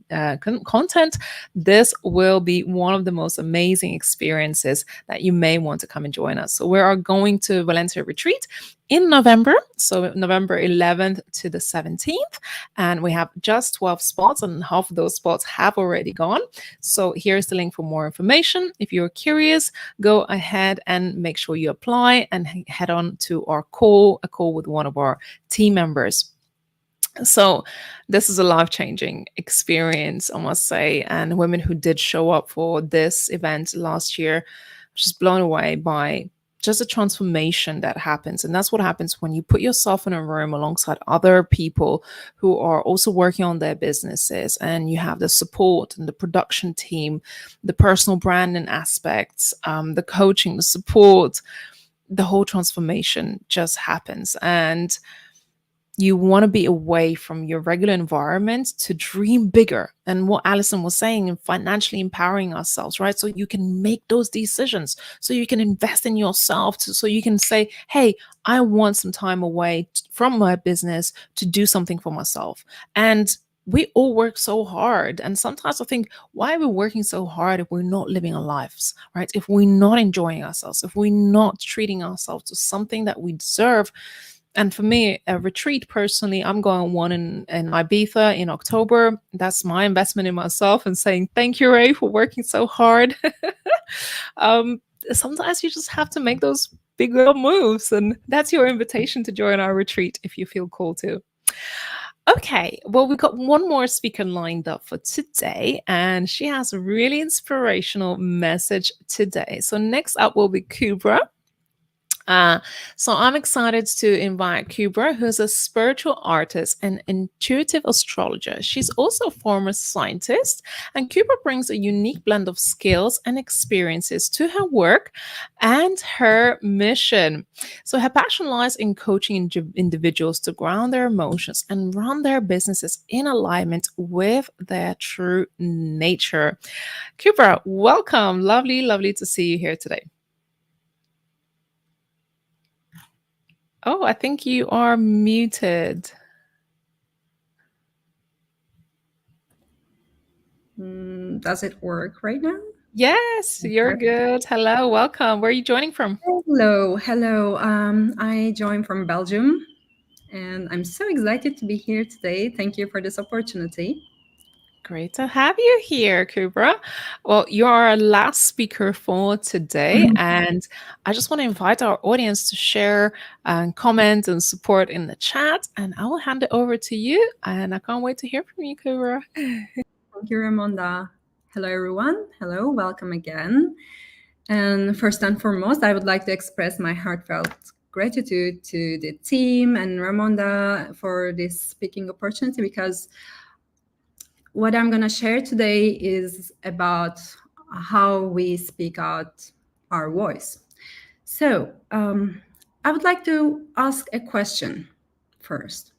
content, this will be one of the most amazing experiences that you may want to come and join us. So we are going to Valencia retreat in November, so November 11th to the 17th, and we have just 12 spots, and half of those spots have already gone. So here's the link for more information. If you're curious, go ahead and make sure you apply and head on to our call, a call with one of our team members. So this is a life-changing experience, I must say, and women who did show up for this event last year, just blown away by just a transformation that happens. And that's what happens when you put yourself in a room alongside other people who are also working on their businesses, and you have the support and the production team, the personal branding aspects, the coaching, the support, the whole transformation just happens. And you want to be away from your regular environment to dream bigger. And what Alison was saying, in financially empowering ourselves, right? So you can make those decisions, so you can invest in yourself, so you can say, hey, I want some time away from my business to do something for myself. And we all work so hard. And sometimes I think, why are we working so hard if we're not living our lives, right? If we're not enjoying ourselves, if we're not treating ourselves to something that we deserve. And for me, a retreat personally, I'm going one in Ibiza in October. That's my investment in myself and saying, thank you, Ray, for working so hard. Sometimes you just have to make those big little moves. And that's your invitation to join our retreat if you feel called to. Okay, well, we've got one more speaker lined up for today, and she has a really inspirational message today. So next up will be Kubra. So I'm excited to invite 𝐸𝐵, who's a spiritual artist and intuitive astrologer. She's also a former scientist, and 𝐸𝐵 brings a unique blend of skills and experiences to her work and her mission. So her passion lies in coaching individuals to ground their emotions and run their businesses in alignment with their true nature. 𝐸𝐵, welcome. Lovely, lovely to see you here today. Oh, I think you are muted. Does it work right now? Yes, you're good. Hello, welcome. Where are you joining from? Hello. I joined from Belgium, and I'm so excited to be here today. Thank you for this opportunity. Great to have you here, 𝐸𝐵. Well, you're our last speaker for today, and I just want to invite our audience to share and comment and support in the chat, and I will hand it over to you, and I can't wait to hear from you, 𝐸𝐵. Thank you, Raimonda. Hello, everyone. Hello, welcome again. And first and foremost, I would like to express my heartfelt gratitude to the team and Raimonda for this speaking opportunity, because what I'm going to share today is about how we speak out our voice. So I would like to ask a question first.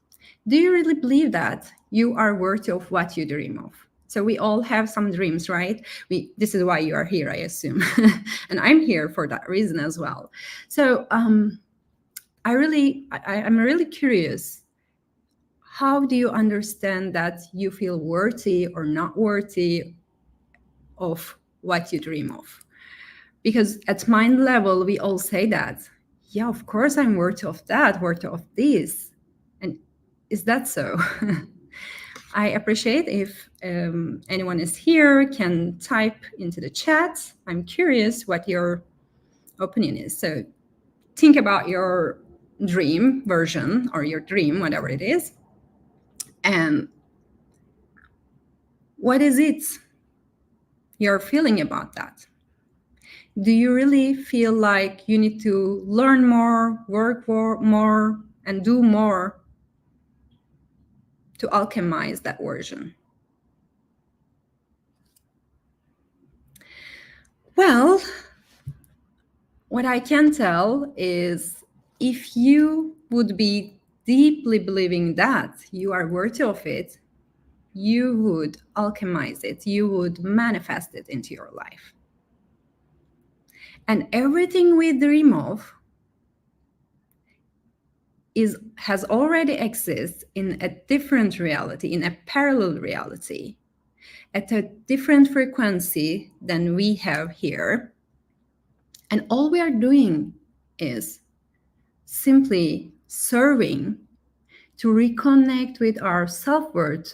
Do you really believe that you are worthy of what you dream of? So we all have some dreams, right? This is why you are here, I assume. And I'm here for that reason as well. So I'm really curious. How do you understand that you feel worthy or not worthy of what you dream of? Because at mind level, we all say that, yeah, of course I'm worthy of that, worthy of this. And is that so? I appreciate if anyone is here, can type into the chat. I'm curious what your opinion is. So think about your dream version or your dream, whatever it is. And what is it you're feeling about that? Do you really feel like you need to learn more, work more, and do more to alchemize that version? Well, what I can tell is if you would be deeply believing that you are worthy of it, you would alchemize it, you would manifest it into your life. And everything we dream of has already exists in a different reality, in a parallel reality, at a different frequency than we have here. And all we are doing is simply serving to reconnect with our self-worth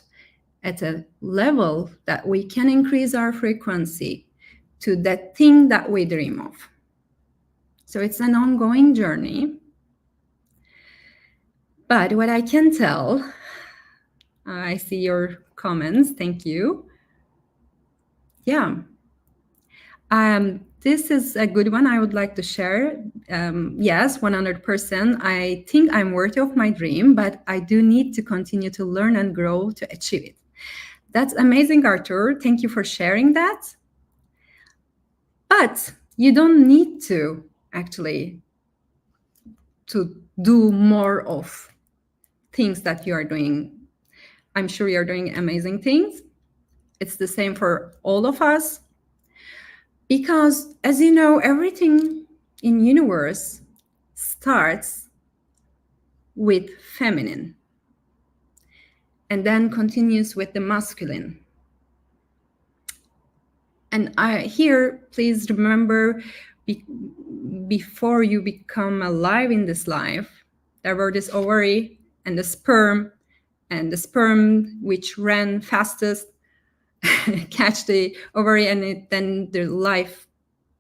at a level that we can increase our frequency to that thing that we dream of. So it's an ongoing journey. But what I can tell, I see your comments, thank you. Yeah, this is a good one I would like to share. Yes, 100%. I think I'm worthy of my dream, but I do need to continue to learn and grow to achieve it. That's amazing, Arthur. Thank you for sharing that. But you don't need to actually to do more of things that you are doing. I'm sure you're doing amazing things. It's the same for all of us. Because as you know, everything in universe starts with feminine and then continues with the masculine. And here, please remember, before you become alive in this life, there were this ovary and the sperm which ran fastest catch the ovary, and then the life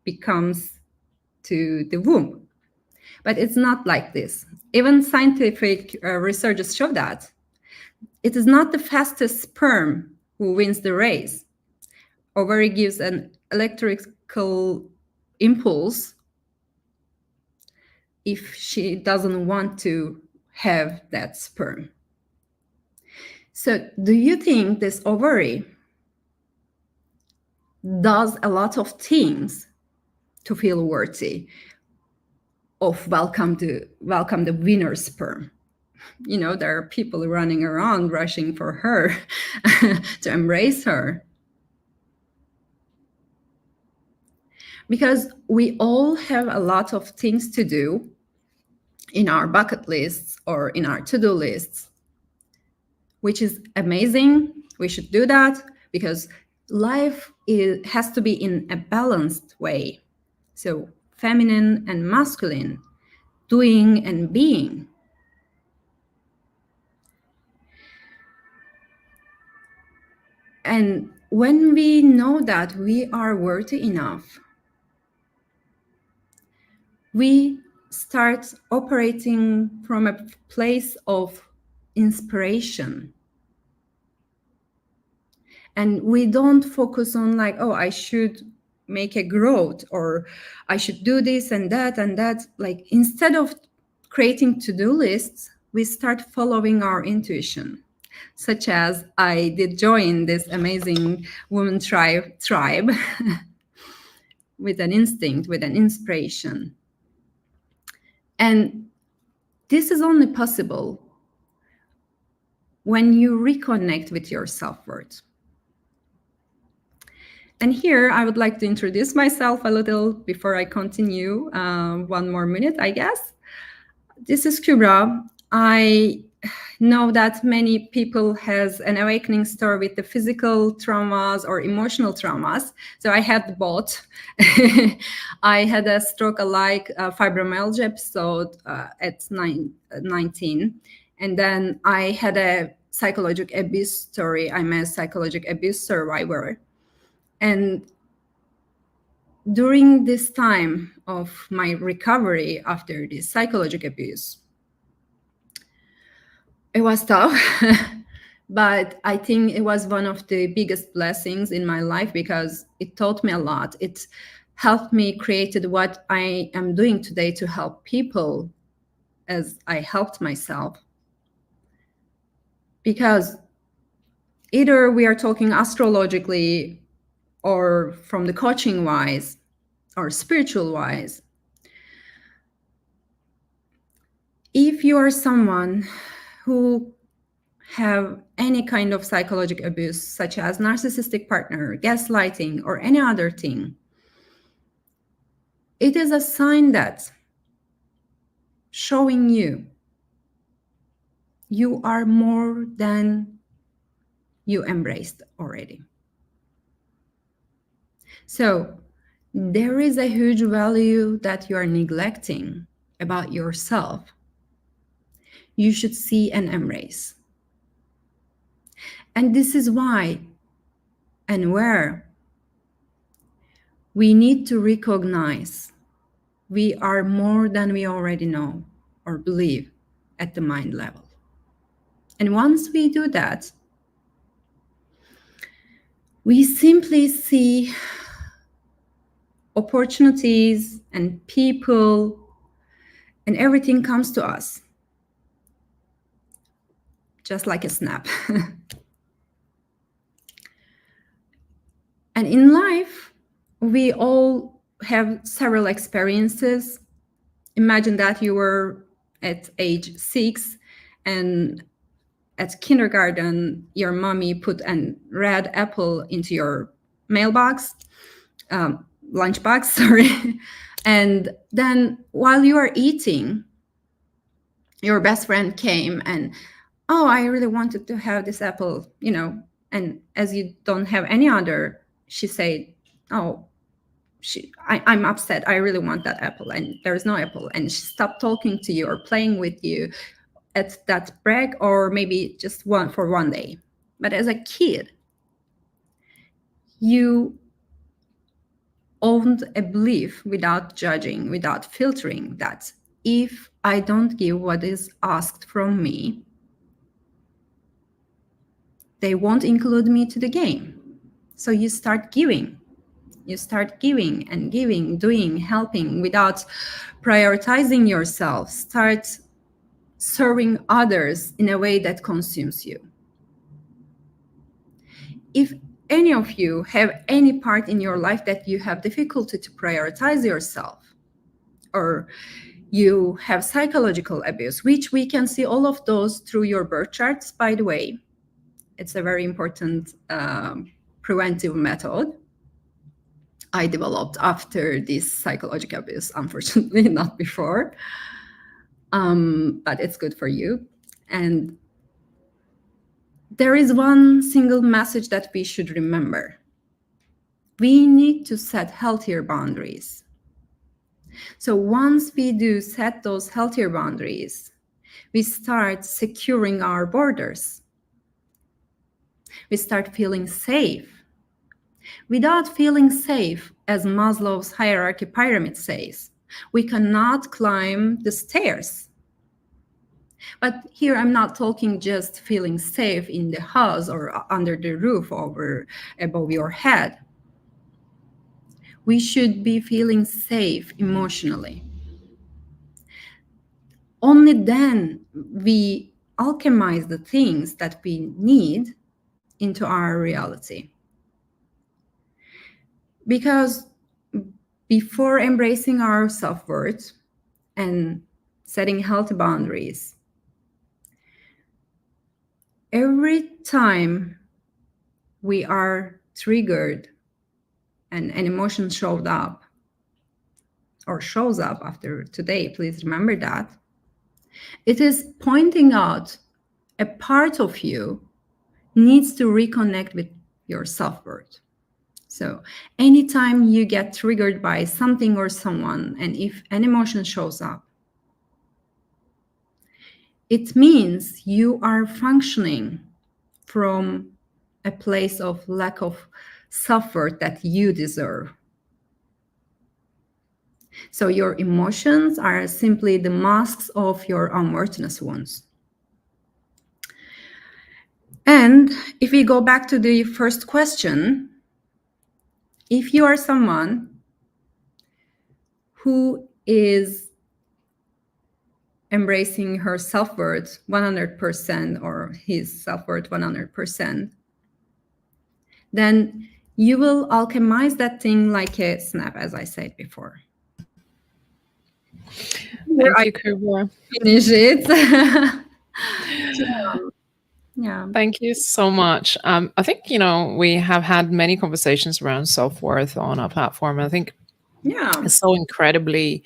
becomes to the womb. But it's not like this. Even scientific researchers show that it is not the fastest sperm who wins the race. Ovary gives an electrical impulse if she doesn't want to have that sperm. So do you think this ovary does a lot of things to feel worthy of welcome the winner sperm? You know, there are people running around rushing for her to embrace her. Because we all have a lot of things to do in our bucket lists or in our to-do lists, which is amazing. We should do that because life has to be in a balanced way. So feminine and masculine, doing and being. And when we know that we are worthy enough, we start operating from a place of inspiration. And we don't focus on like, oh, I should make a growth, or I should do this and that and that. Like, instead of creating to-do lists, we start following our intuition. Such as I did join this amazing woman tribe with an instinct, with an inspiration. And this is only possible when you reconnect with your self-worth. And here I would like to introduce myself a little before I continue. 1 more minute, I guess. This is 𝐞𝐬. I know that many people has an awakening story with the physical traumas or emotional traumas. So I had both. I had a stroke-alike fibromyalgia episode at 19. And then I had a psychological abuse story. I'm a psychological abuse survivor. And during this time of my recovery after this psychological abuse, it was tough, but I think it was one of the biggest blessings in my life because it taught me a lot. It helped me create what I am doing today to help people as I helped myself. Because either we are talking astrologically or from the coaching wise or spiritual wise, if you are someone who have any kind of psychological abuse, such as narcissistic partner, gaslighting, or any other thing, it is a sign that showing you are more than you embraced already. So there is a huge value that you are neglecting about yourself. You should see and embrace. And this is why and where we need to recognize we are more than we already know or believe at the mind level. And once we do that, we simply see opportunities and people, and everything comes to us just like a snap. And in life, we all have several experiences. Imagine that you were at age 6 and at kindergarten, your mommy put a red apple into your mailbox, lunchbox, sorry. And then while you are eating, your best friend came and, oh, I really wanted to have this apple, you know, and as you don't have any other, she said, oh, I'm upset. I really want that apple, and there is no apple. And she stopped talking to you or playing with you at that break, or maybe just for one day. But as a kid, you owned a belief without judging, without filtering, that if I don't give what is asked from me, they won't include me to the game. So you start giving You start giving and giving, doing, helping without prioritizing yourself. Start serving others in a way that consumes you. If any of you have any part in your life that you have difficulty to prioritize yourself, or you have psychological abuse, which we can see all of those through your birth charts, by the way. It's a very important preventive method I developed after this psychological abuse, unfortunately, not before. But it's good for you. And there is one single message that we should remember. We need to set healthier boundaries. So once we do set those healthier boundaries, we start securing our borders. We start feeling safe. Without feeling safe, as Maslow's hierarchy pyramid says, we cannot climb the stairs. But here I'm not talking just feeling safe in the house or under the roof above your head. We should be feeling safe emotionally. Only then we alchemize the things that we need into our reality. Because before embracing our self-worth and setting healthy boundaries, every time we are triggered and an emotion shows up after today, please remember that, it is pointing out a part of you needs to reconnect with your self-worth. So anytime you get triggered by something or someone, and if an emotion shows up, it means you are functioning from a place of lack of self-worth that you deserve. So your emotions are simply the masks of your unworthiness wounds. And if we go back to the first question, if you are someone who is embracing her self-worth 100% or his self-worth 100%, then you will alchemize that thing like a snap, as I said before. Thank you, 𝐸𝐸. Finish it. Yeah. Thank you so much. I think, we have had many conversations around self-worth on our platform. I think it's so incredibly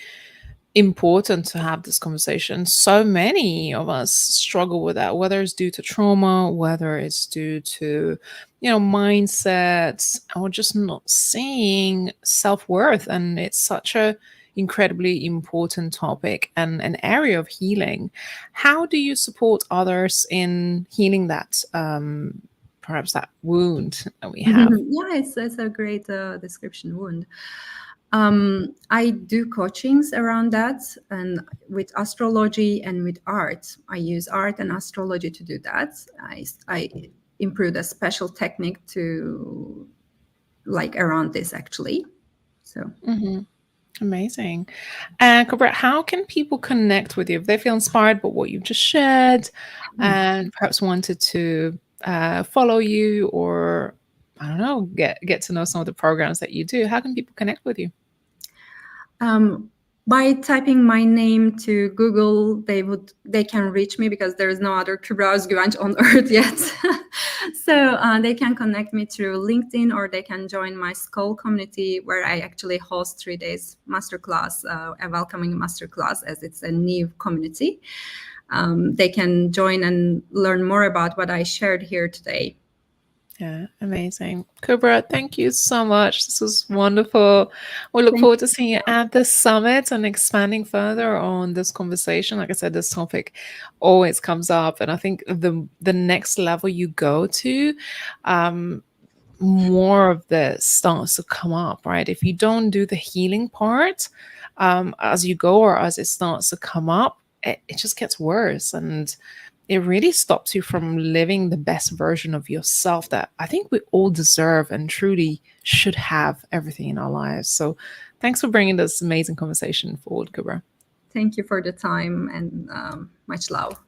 important to have this conversation. So many of us struggle with that, whether it's due to trauma, whether it's due to, mindsets, or just not seeing self-worth. And it's such a incredibly important topic and an area of healing. How do you support others in healing that, perhaps that wound that we have? Yeah, it's a great description, wound. I do coachings around that, and with astrology and with art. I use art and astrology to do that. I improved a special technique to around this, actually. So. Amazing. And 𝐸𝐸, how can people connect with you if they feel inspired by what you've just shared and perhaps wanted to follow you, or I don't know, get to know some of the programs that you do? How can people connect with you? By typing my name to Google, they can reach me, because there is no other 𝐸𝐸 on earth yet. So they can connect me through LinkedIn, or they can join my Skull community, where I actually host 3 days masterclass, a welcoming masterclass, as it's a new community. They can join and learn more about what I shared here today. Yeah, amazing. 𝐸𝐸, thank you so much. This was wonderful. We look forward to seeing you at the summit and expanding further on this conversation. Like I said, this topic always comes up, and I think the next level you go to, more of this starts to come up, right? If you don't do the healing part as you go, or as it starts to come up, it just gets worse. And it really stops you from living the best version of yourself that I think we all deserve and truly should have everything in our lives. So thanks for bringing this amazing conversation forward, 𝐞𝐫. Thank you for the time, and much love.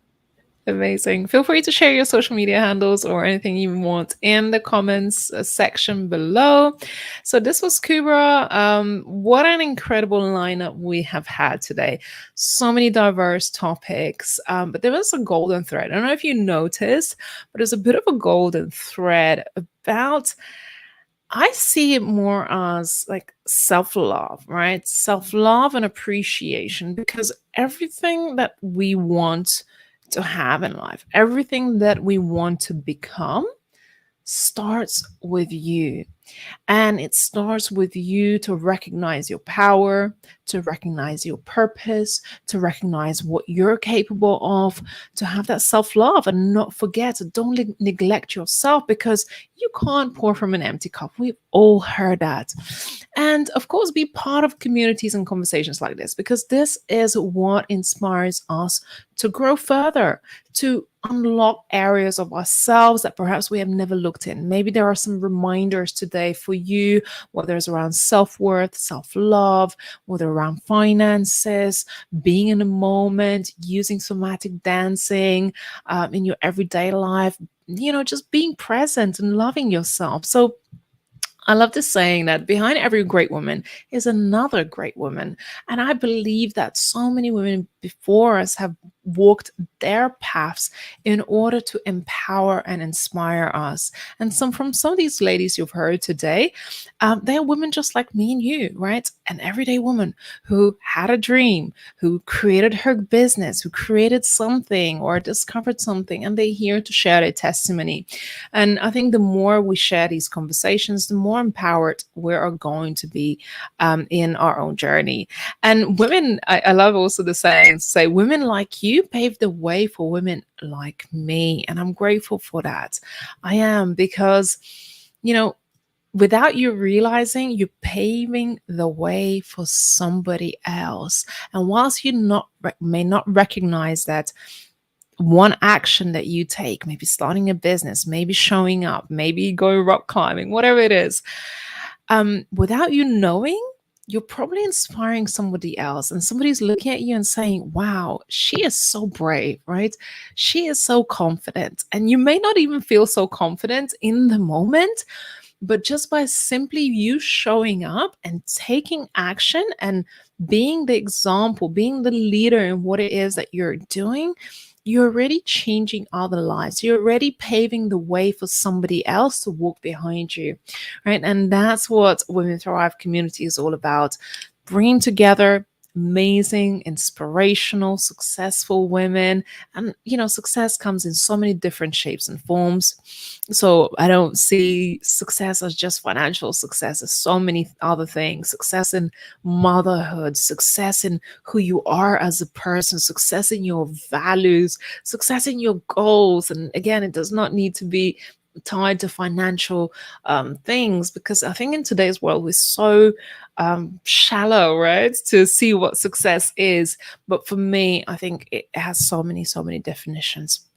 Amazing. Feel free to share your social media handles or anything you want in the comments section below. So this was 𝐞𝐫. What an incredible lineup we have had today. So many diverse topics, but there was a golden thread. I don't know if you noticed, but there's a bit of a golden thread about, I see it more as like self-love, right? Self-love and appreciation, because everything that we want to have in life, everything that we want to become starts with you. And it starts with you to recognize your power, to recognize your purpose, to recognize what you're capable of, to have that self-love and not forget, don't neglect yourself, because you can't pour from an empty cup. We've all heard that. And of course, be part of communities and conversations like this, because this is what inspires us to grow further, to unlock areas of ourselves that perhaps we have never looked in. Maybe there are some reminders today for you, whether it's around self-worth, self-love, whether around finances, being in the moment, using somatic dancing in your everyday life, just being present and loving yourself. So I love this saying that behind every great woman is another great woman. And I believe that so many women before us have walked their paths in order to empower and inspire us. And from some of these ladies you've heard today, they're women just like me and you, right? An everyday woman who had a dream, who created her business, who created something or discovered something, and they're here to share their testimony. And I think the more we share these conversations, the more empowered we are going to be in our own journey. And women, I love also the saying, say, women like you paved the way for women like me. And I'm grateful for that. I am, because, without you realizing, you're paving the way for somebody else. And whilst you may not recognize that, one action that you take, maybe starting a business, maybe showing up, maybe going rock climbing, whatever it is, without you knowing, you're probably inspiring somebody else, and somebody's looking at you and saying, wow, she is so brave, right? She is so confident. And you may not even feel so confident in the moment, but just by simply you showing up and taking action and being the example, being the leader in what it is that you're doing, you're already changing other lives. You're already paving the way for somebody else to walk behind you, right? And that's what Women Thrive community is all about. Bringing together amazing, inspirational, successful women. And, success comes in so many different shapes and forms. So I don't see success as just financial success. As so many other things: success in motherhood, success in who you are as a person, success in your values, success in your goals. And again, it does not need to be tied to financial things, because I think in today's world we're so shallow, right, to see what success is. But for me, I think it has so many definitions.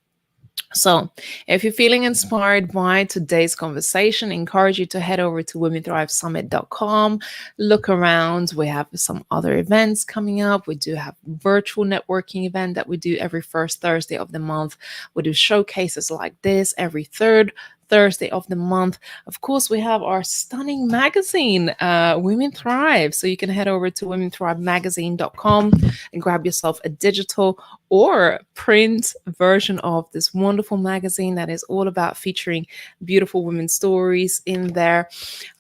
So if you're feeling inspired by today's conversation, I encourage you to head over to womenthrivesummit.com. Look around. We have some other events coming up. We do have virtual networking event that we do every first Thursday of the month. We do showcases like this every third Thursday of the month. Of course, we have our stunning magazine, Women Thrive. So you can head over to womenthrivemagazine.com and grab yourself a digital or print version of this wonderful magazine that is all about featuring beautiful women's stories in there.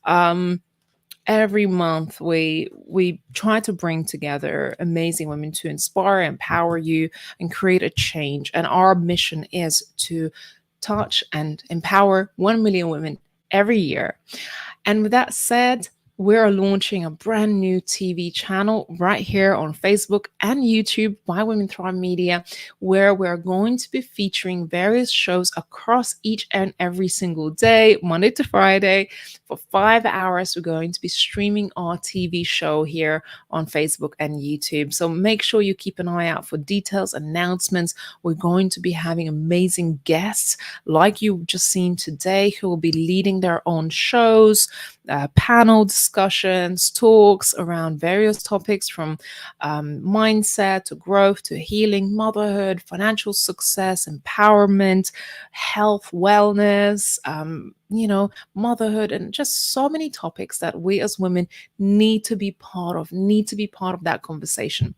Every month, we try to bring together amazing women to inspire, empower you, and create a change. And our mission is to touch and empower 1 million women every year. And with that said, we're launching a brand new TV channel right here on Facebook and YouTube by Women Thrive Media, where we're going to be featuring various shows across each and every single day, Monday to Friday. For 5 hours, we're going to be streaming our TV show here on Facebook and YouTube. So make sure you keep an eye out for details, announcements. We're going to be having amazing guests like you've just seen today, who will be leading their own shows, panel discussions, talks around various topics from mindset to growth to healing, motherhood, financial success, empowerment, health, wellness, motherhood, and just so many topics that we as women need to be part of that conversation.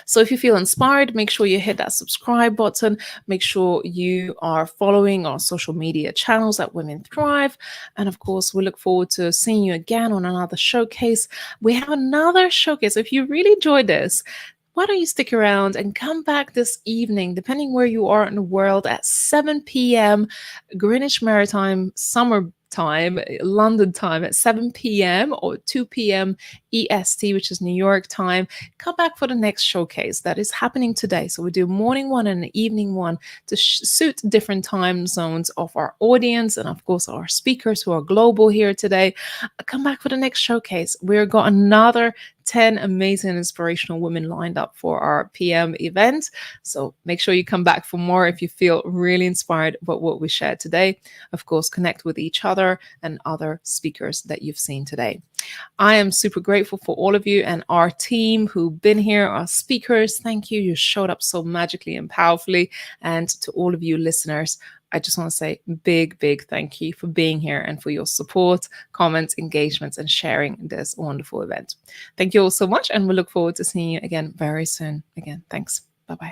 So if you feel inspired, make sure you hit that subscribe button. Make sure you are following our social media channels at Women Thrive. And of course, we look forward to seeing you again on another showcase. We have another showcase. If you really enjoyed this, why don't you stick around and come back this evening, depending where you are in the world, at 7 p.m. Greenwich Maritime Summer Time, London time, at 7 p.m. or 2 p.m. EST, which is New York time. Come back for the next showcase that is happening today. So we do a morning one and an evening one to suit different time zones of our audience and of course our speakers who are global here today. Come back for the next showcase. We've got another 10 amazing inspirational women lined up for our PM event. So make sure you come back for more if you feel really inspired about what we shared today. Of course, connect with each other and other speakers that you've seen today. I am super grateful for all of you and our team who've been here, our speakers. Thank you. You showed up so magically and powerfully. And to all of you listeners, I just want to say big, big thank you for being here and for your support, comments, engagements, and sharing this wonderful event. Thank you all so much, and we look forward to seeing you again very soon. Again, thanks. Bye-bye.